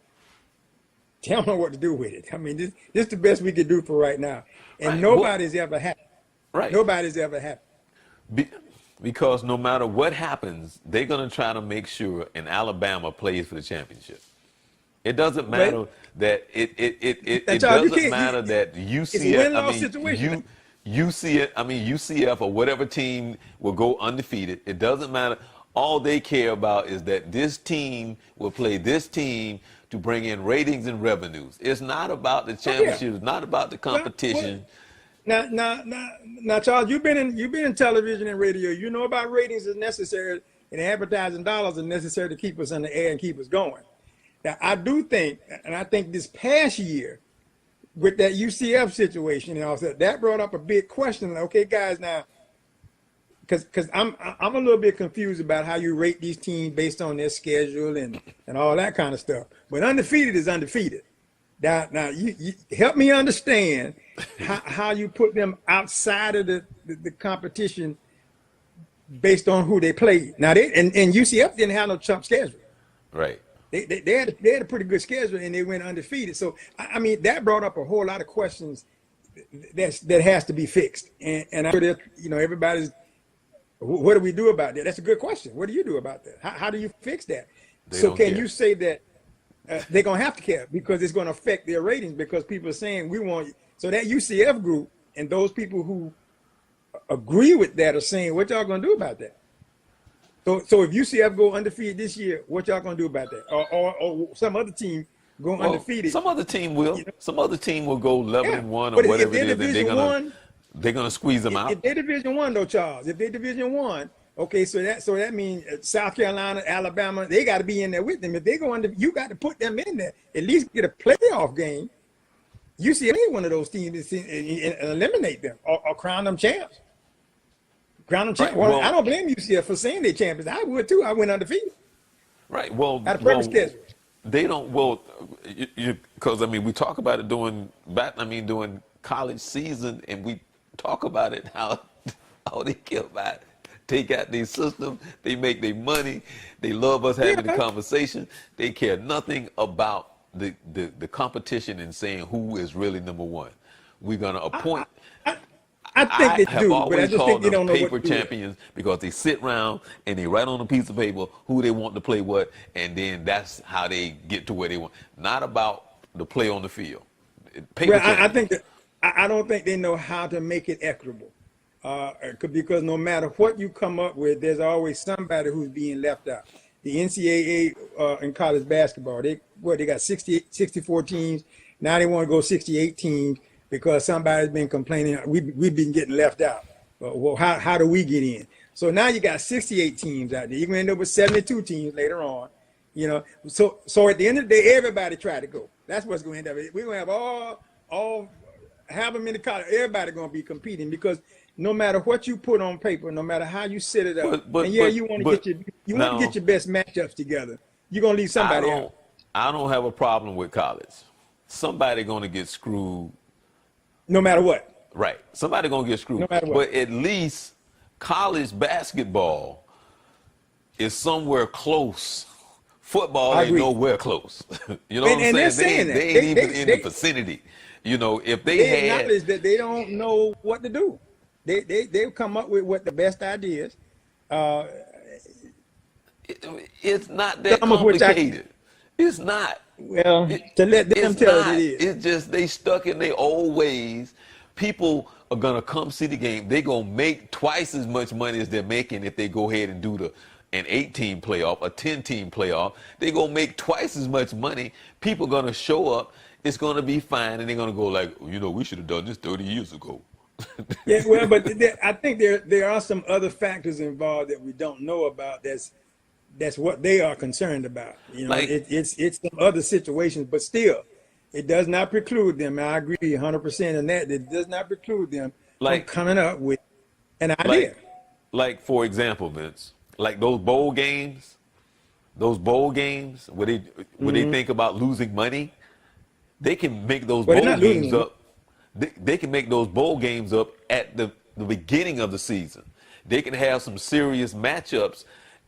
they don't know what to do with it. I mean, this is the best we could do for right now. And Right. nobody's ever happy. Right. Nobody's ever happy. Because no matter what happens, they're going to try to make sure in Alabama plays for the championship. It doesn't matter that it doesn't matter that It's a UCF, win-loss situation. UCF or whatever team will go undefeated. It doesn't matter. All they care about is that this team will play this team to bring in ratings and revenues. It's not about the championship. It's not about the competition. Now, Charles, you've been in television and radio. You know about ratings is necessary, and advertising dollars are necessary to keep us in the air and keep us going. Now, I do think, and I think this past year, with that UCF situation and all that brought up a big question. Like, okay, guys, now, because I'm a little bit confused about how you rate these teams based on their schedule and all that kind of stuff. But undefeated is undefeated. Now you help me understand how you put them outside of the competition based on who they played. Now and UCF didn't have no chump schedule. Right. They had a pretty good schedule and they went undefeated. So I mean that brought up a whole lot of questions that has to be fixed. And I'm sure that everybody's, what do we do about that? That's a good question. What do you do about that? How do you fix that? So can you say that they're gonna have to care because it's gonna affect their ratings because people are saying we want, so that UCF group and those people who agree with that are saying, what y'all gonna do about that? So if UCF go undefeated this year, what y'all gonna do about that? Or some other team go undefeated? Some other team will. Some other team will go 11-1 or but whatever if it is, and they're gonna squeeze them out. If they're Division I, though, Charles, if they're Division I, okay, so that means South Carolina, Alabama, they got to be in there with them. If they go under, you got to put them in there. At least get a playoff game. UCLA one of those teams and eliminate them or crown them champs. Crown them champs. Right. Well, I don't blame UCF for saying they're champions. I would too. I went undefeated. Right. Well, Had a perfect schedule. They don't. Well, because I mean, we talk about it during college season, and we talk about it how they care about it. Take out their system, they make their money, they love us having the conversation. They care nothing about the competition and saying who is really number one. We're gonna appoint. I think they do, but I just think they don't know paper what to do. champions because they sit around and they write on a piece of paper who they want to play what, and then that's how they get to where they want. Not about the play on the field. Well, I think that I don't think they know how to make it equitable. Because no matter what you come up with, there's always somebody who's being left out. The NCAA in college basketball, they got 64 teams. Now they want to go 68 teams because somebody's been complaining. We've been getting left out. Well, how do we get in? So now you got 68 teams out there. You're going to end up with 72 teams later on. So at the end of the day, everybody try to go. That's what's going to end up. We're going to have all have them in the college. Everybody going to be competing because no matter what you put on paper, no matter how you set it up, you want to get your best matchups together. You're gonna leave somebody out. I don't have a problem with college. Somebody gonna get screwed. No matter what. Right. Somebody gonna get screwed. No matter what. But at least college basketball is somewhere close. Football ain't nowhere close. You know what I'm saying? They ain't even in the vicinity. If they acknowledge that they don't know what to do. They've come up with what the best ideas. It's not that complicated. It's not. Well, to let them tell it is. It's just they stuck in their old ways. People are gonna come see the game. They're gonna make twice as much money as they're making if they go ahead and do an 8-team playoff, a 10-team playoff. They're gonna make twice as much money. People gonna show up. It's gonna be fine, and they're gonna go like, we should have done this 30 years ago. Yeah, well, but I think there are some other factors involved that we don't know about. That's what they are concerned about. It's some other situations, but still, it does not preclude them. And I agree 100% on that. It does not preclude them from coming up with an idea. Like for example, Vince, like those bowl games where they think about losing money, they can make those bowl games up. They can make those bowl games up at the beginning of the season. They can have some serious matchups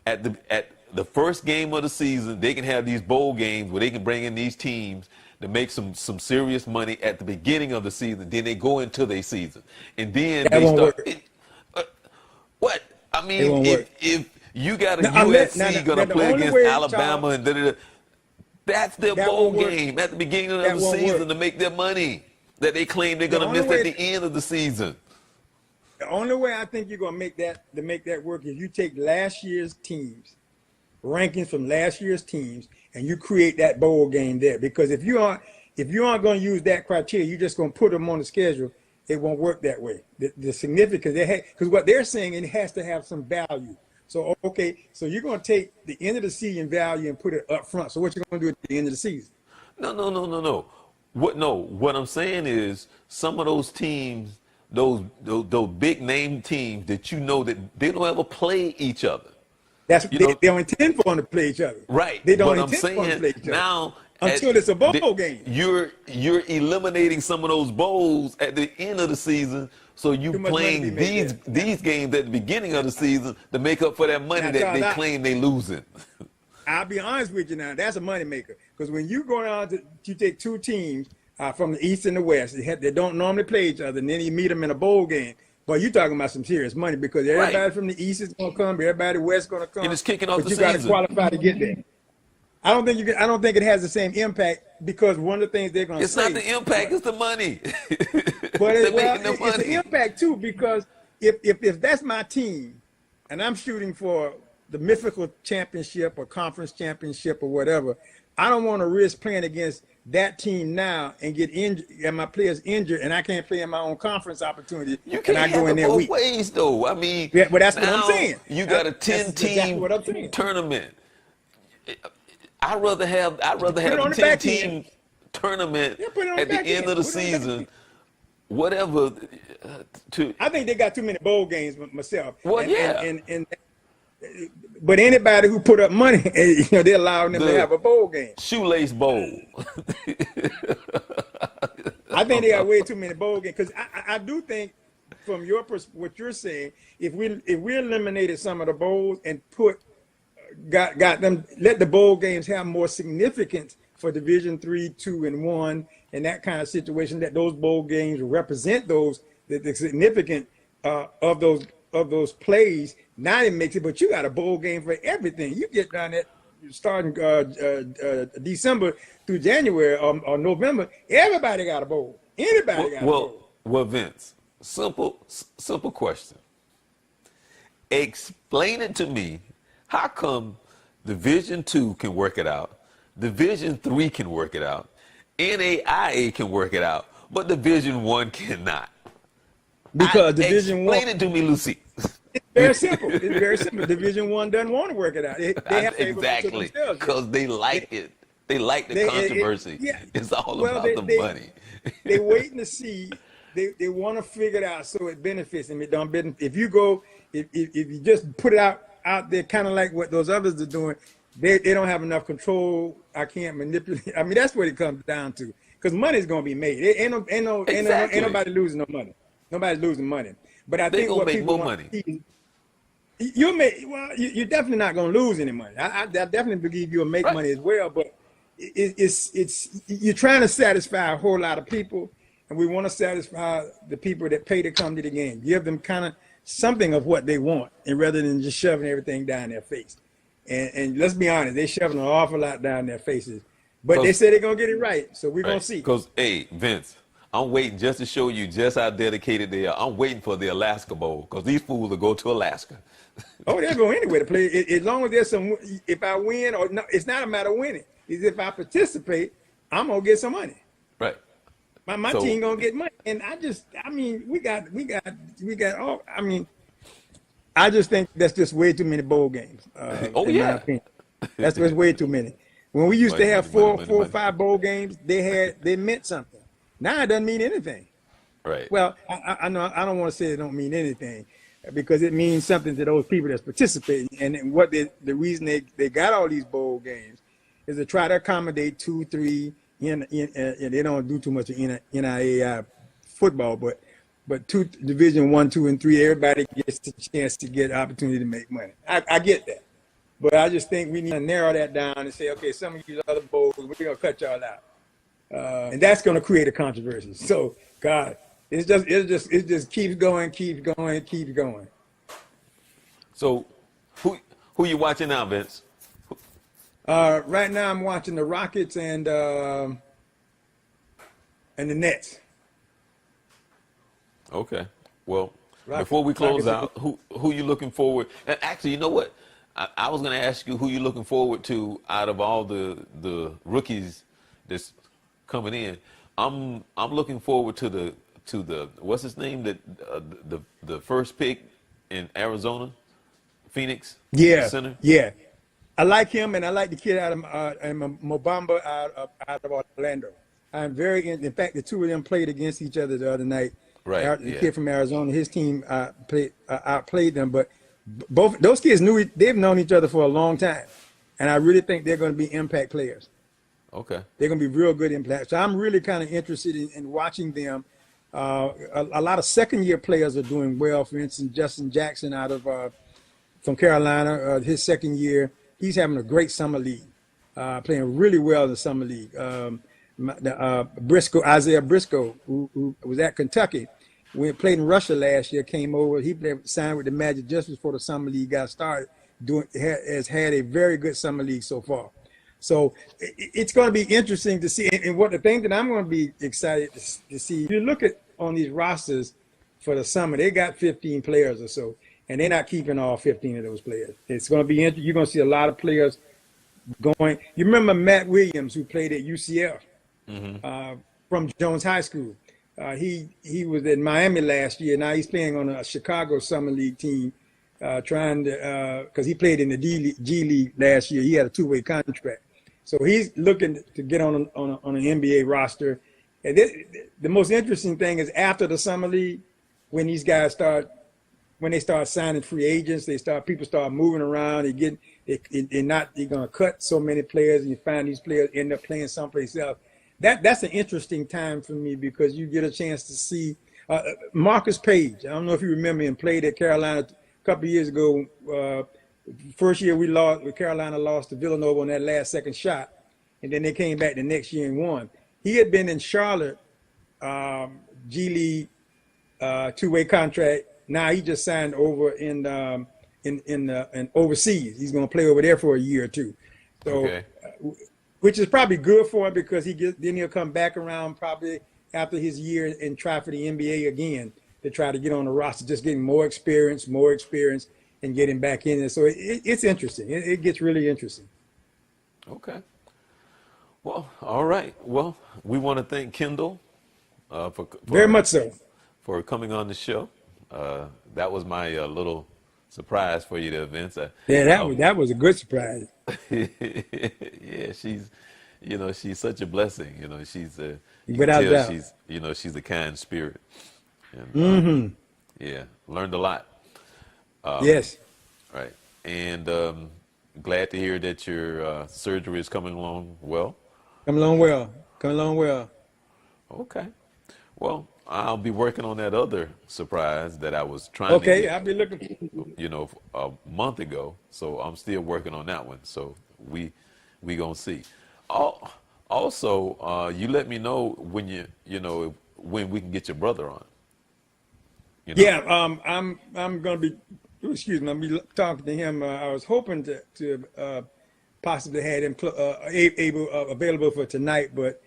at the first game of the season. They can have these bowl games where they can bring in these teams to make some serious money at the beginning of the season. Then they go into their season, and then they start. What I mean, if you got a USC gonna play against Alabama and that's their bowl game at the beginning of the season to make their money that they claim they're going to miss at the end of the season. The only way I think you're going to make that work is you take last year's teams, rankings from last year's teams, and you create that bowl game there. Because if you aren't going to use that criteria, you're just going to put them on the schedule. It won't work that way. The significance because what they're saying, it has to have some value. So so you're going to take the end of the season value and put it up front. So what you're going to do at the end of the season? No. What I'm saying is some of those teams, those big name teams that you know that they don't ever play each other. That's You know, they don't intend for them to play each other. right. They don't But I'm intend for them to saying play each other now until it's a bowl game. you're eliminating some of those bowls at the end of the season, so you Too much money playing be made there. these games at the beginning of the season to make up for that money Now, that Charles, they claim they losing. I'll be honest with you now. That's a moneymaker. Because when you go down to you take two teams from the East and the West, they don't normally play each other, and then you meet them in a bowl game. Boy, you're talking about some serious money because everybody Right. from the East is going to come, everybody West is going to come. And it's kicking off but the you got to season. qualify to get there. I don't think I don't think it has the same impact because one of the things they're going to It's say. not the impact; it's the money. But They're well, making the it's an money. impact too because if that's my team and I'm shooting for the mythical championship or conference championship or whatever, I don't want to risk playing against that team now and get injured and my players injured and I can't play in my own conference opportunity You and can't I go have in it there both weak. ways, though. I mean, Yeah, but that's what I'm now saying. You got a That's 10-team exactly what I'm saying. tournament. I'd rather have it on a the back 10-team end. tournament Yeah, put it on the at the back end end. of the Put it on the back season, end. whatever. To I think they got too many bowl games myself. Well, yeah. But anybody who put up money, they're allowing them to The- have a bowl game. shoelace bowl. I think they got way too many bowl games because I do think, from your what you're saying, if we eliminated some of the bowls and got them, let the bowl games have more significance for Division 3, 2, and 1, and that kind of situation, that those bowl games represent the significant of those plays. Now it makes it, but you got a bowl game for everything. You get down at starting December through January or November, everybody got a bowl. Anybody got a bowl. Well, Vince, simple question. Explain it to me. How come Division 2 can work it out, Division 3 can work it out, NAIA can work it out, but Division 1 cannot? Because Division 1. Explain it to me, Lucy. It's very simple. It's very simple. Division 1 doesn't want to work it out. They have to Exactly, themselves. because they like it. They like the controversy. Yeah. It's all Well, about the money. They're waiting to see. They want to figure it out so it benefits them. It don't benefit. If you just put it out there, kind of like what those others are doing, they don't have enough control. I can't manipulate. I mean, that's what it comes down to. Because money's gonna be made. Ain't nobody losing no money. Nobody's losing money. But I They think gonna what make people more want money. to see is you're definitely not going to lose any money. I definitely believe you'll make Right. money as well, but it's you're trying to satisfy a whole lot of people, and we want to satisfy the people that pay to come to the game. Give them kind of something of what they want, and rather than just shoving everything down their face. And let's be honest, they're shoving an awful lot down their faces. But they say they're going to get it right, so we're going to see. Because, hey, Vince, I'm waiting just to show you just how dedicated they are. I'm waiting for the Alaska Bowl because these fools will go to Alaska. Oh, they'll go anywhere to play. As long as there's some, if I win or no, it's not a matter of winning. It's if I participate, I'm gonna get some money. Right. My team gonna get money, and we got all. I just think that's just way too many bowl games. Oh, in yeah. my opinion. That's just way too many. When we used to have four or five bowl games, they meant something. Now it doesn't mean anything. Right. Well, I know I don't want to say it don't mean anything, because it means something to those people that's participating. And what the reason they got all these bowl games is to try to accommodate 2, 3, and they don't do too much of NAIA football, but Division 1, 2, and 3, everybody gets the chance to get opportunity to make money. I get that, but I just think we need to narrow that down and say, okay, some of these other bowls, we're gonna cut y'all out, and that's gonna create a controversy. So, God. It just keeps going. So, who you watching now, Vince? Right now, I'm watching the Rockets and the Nets. Okay. Well, Rockets- before we close Rockets- out, who you looking forward? And actually, you know what? I was going to ask you who you looking forward to out of all the rookies that's coming in. I'm looking forward to the what's his name, the first pick in Arizona, Phoenix. Center. Yeah. I like him, and I like the kid out of Mobamba out of Orlando. I'm very in fact, the two of them played against each other the other night. Right. The Yeah. kid from Arizona, his team outplayed them, but both those kids they've known each other for a long time, and I really think they're going to be impact players. Okay. They're going to be real good impact. So I'm really kind of interested in watching them. A lot of second-year players are doing well. For instance, Justin Jackson out of from Carolina, his second year, he's having a great summer league, playing really well in the summer league. Isaiah Briscoe, who was at Kentucky, when he played in Russia last year, came over. He signed with the Magic just before the summer league got started. Has had a very good summer league so far. So it's going to be interesting to see. And what the thing that I'm going to be excited to see, you look at on these rosters for the summer, they got 15 players or so, and they're not keeping all 15 of those players. It's going to be interesting. You're going to see a lot of players going. You remember Matt Williams, who played at UCF from Jones High School. He was in Miami last year. Now he's playing on a Chicago Summer League team, trying to because he played in the G League last year. He had a two-way contract. So he's looking to get on an NBA roster. And the most interesting thing is after the summer league, when these guys when they start signing free agents, people start moving around. They're going to cut so many players, and you find these players end up playing someplace else. That's an interesting time for me because you get a chance to see Marcus Page. I don't know if you remember him, played at Carolina a couple of years ago. First year Carolina lost to Villanova on that last second shot, and then they came back the next year and won. He had been in Charlotte, G League, two-way contract. Now he just signed over in overseas. He's going to play over there for a year or two. So, Okay. Which is probably good for him because then he'll come back around probably after his year and try for the NBA again to try to get on the roster, just getting more experience, and getting back in there. So it's interesting. It gets really interesting. Okay. Well, all right. Well, we want to thank Kendell for Very much so. for coming on the show. That was my little surprise for you, Vince. That was a good surprise. Yeah, she's such a blessing. You Without can tell doubt. she's a kind spirit. And, yeah, learned a lot. Yes. Right. And glad to hear that your surgery is coming along well. Coming along well. Okay. Well, I'll be working on that other surprise that I was trying to Okay, get, I'll be looking. a month ago. So I'm still working on that one. So we gonna see. Also, you let me know when when we can get your brother on. Yeah, I'm going to be. Excuse me, I'm gonna be talking to him. I was hoping to possibly have him available for tonight, but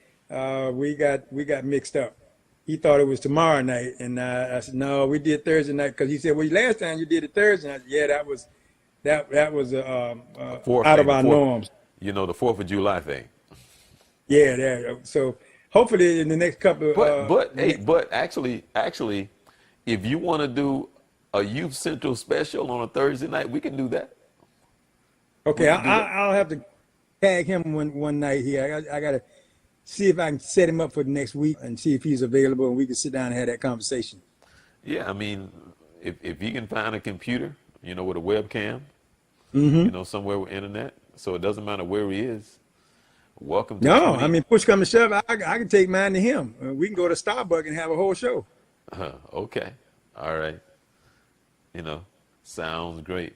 we got mixed up. He thought it was tomorrow night, and I said no, we did Thursday night because he said, well, last time you did it Thursday night. Yeah, that was out of our norms. The 4th of July thing. Yeah, there. So hopefully in the next couple. But actually, if you want to do a Youth Central special on a Thursday night, we can do that. Okay, I'll have to tag him one night here. I got to see if I can set him up for the next week and see if he's available and we can sit down and have that conversation. Yeah, I mean, if you can find a computer, with a webcam, somewhere with internet, so it doesn't matter where he is. Welcome to No, I mean, push come to shove, I can take mine to him. We can go to Starbucks and have a whole show. Okay. All right. Sounds great.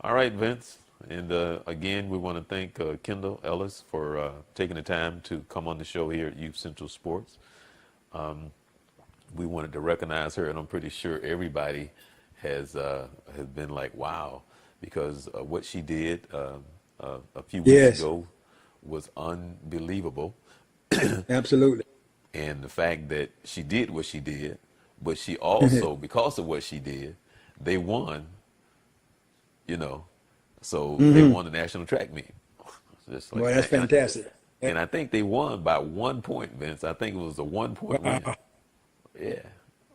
All right, Vince. And again, we want to thank Kendell Ellis for taking the time to come on the show here at Youth Central Sports. We wanted to recognize her, and I'm pretty sure everybody has been like, wow, because what she did a few weeks ago was unbelievable. Absolutely. And the fact that she did what she did, but she also, because of what she did, they won, so they won the national track meet. Just like Well, that's fantastic. And I think they won by 1 point, Vince. I think it was a 1 point win. Yeah.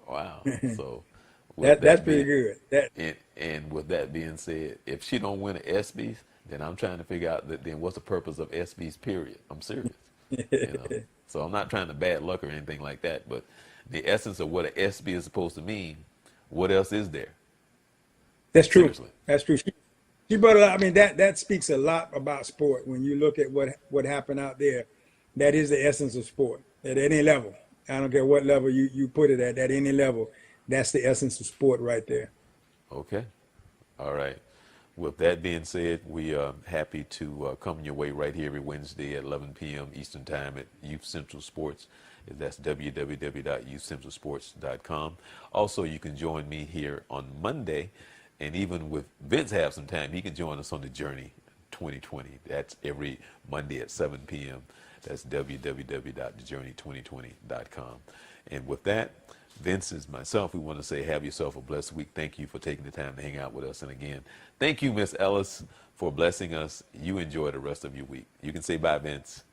Wow. So that's pretty good. And with that being said, if she don't win an ESPYs, then I'm trying to figure out then what's the purpose of ESPYs, period. I'm serious. You know, so I'm not trying to bad luck or anything like that, but the essence of what an SB is supposed to mean, what else is there? That's true. Seriously. That's true. She brought it up. I mean, that speaks a lot about sport. When you look at what happened out there, that is the essence of sport at any level. I don't care what level you put it at any level. That's the essence of sport right there. Okay. All right. With that being said, we are happy to come your way right here every Wednesday at 11 p.m. Eastern Time at Youth Central Sports. That's www.youthcentralsports.com. Also, you can join me here on Monday, and even with Vince have some time, he can join us on the Journey 2020. That's every Monday at 7 p.m. That's www.thejourney2020.com. And with that, Vince is myself. We want to say have yourself a blessed week. Thank you for taking the time to hang out with us. And again, thank you, Miss Ellis, for blessing us. You enjoy the rest of your week. You can say bye, Vince.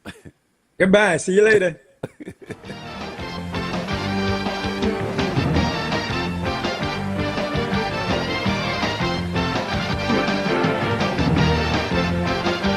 Goodbye. See you later.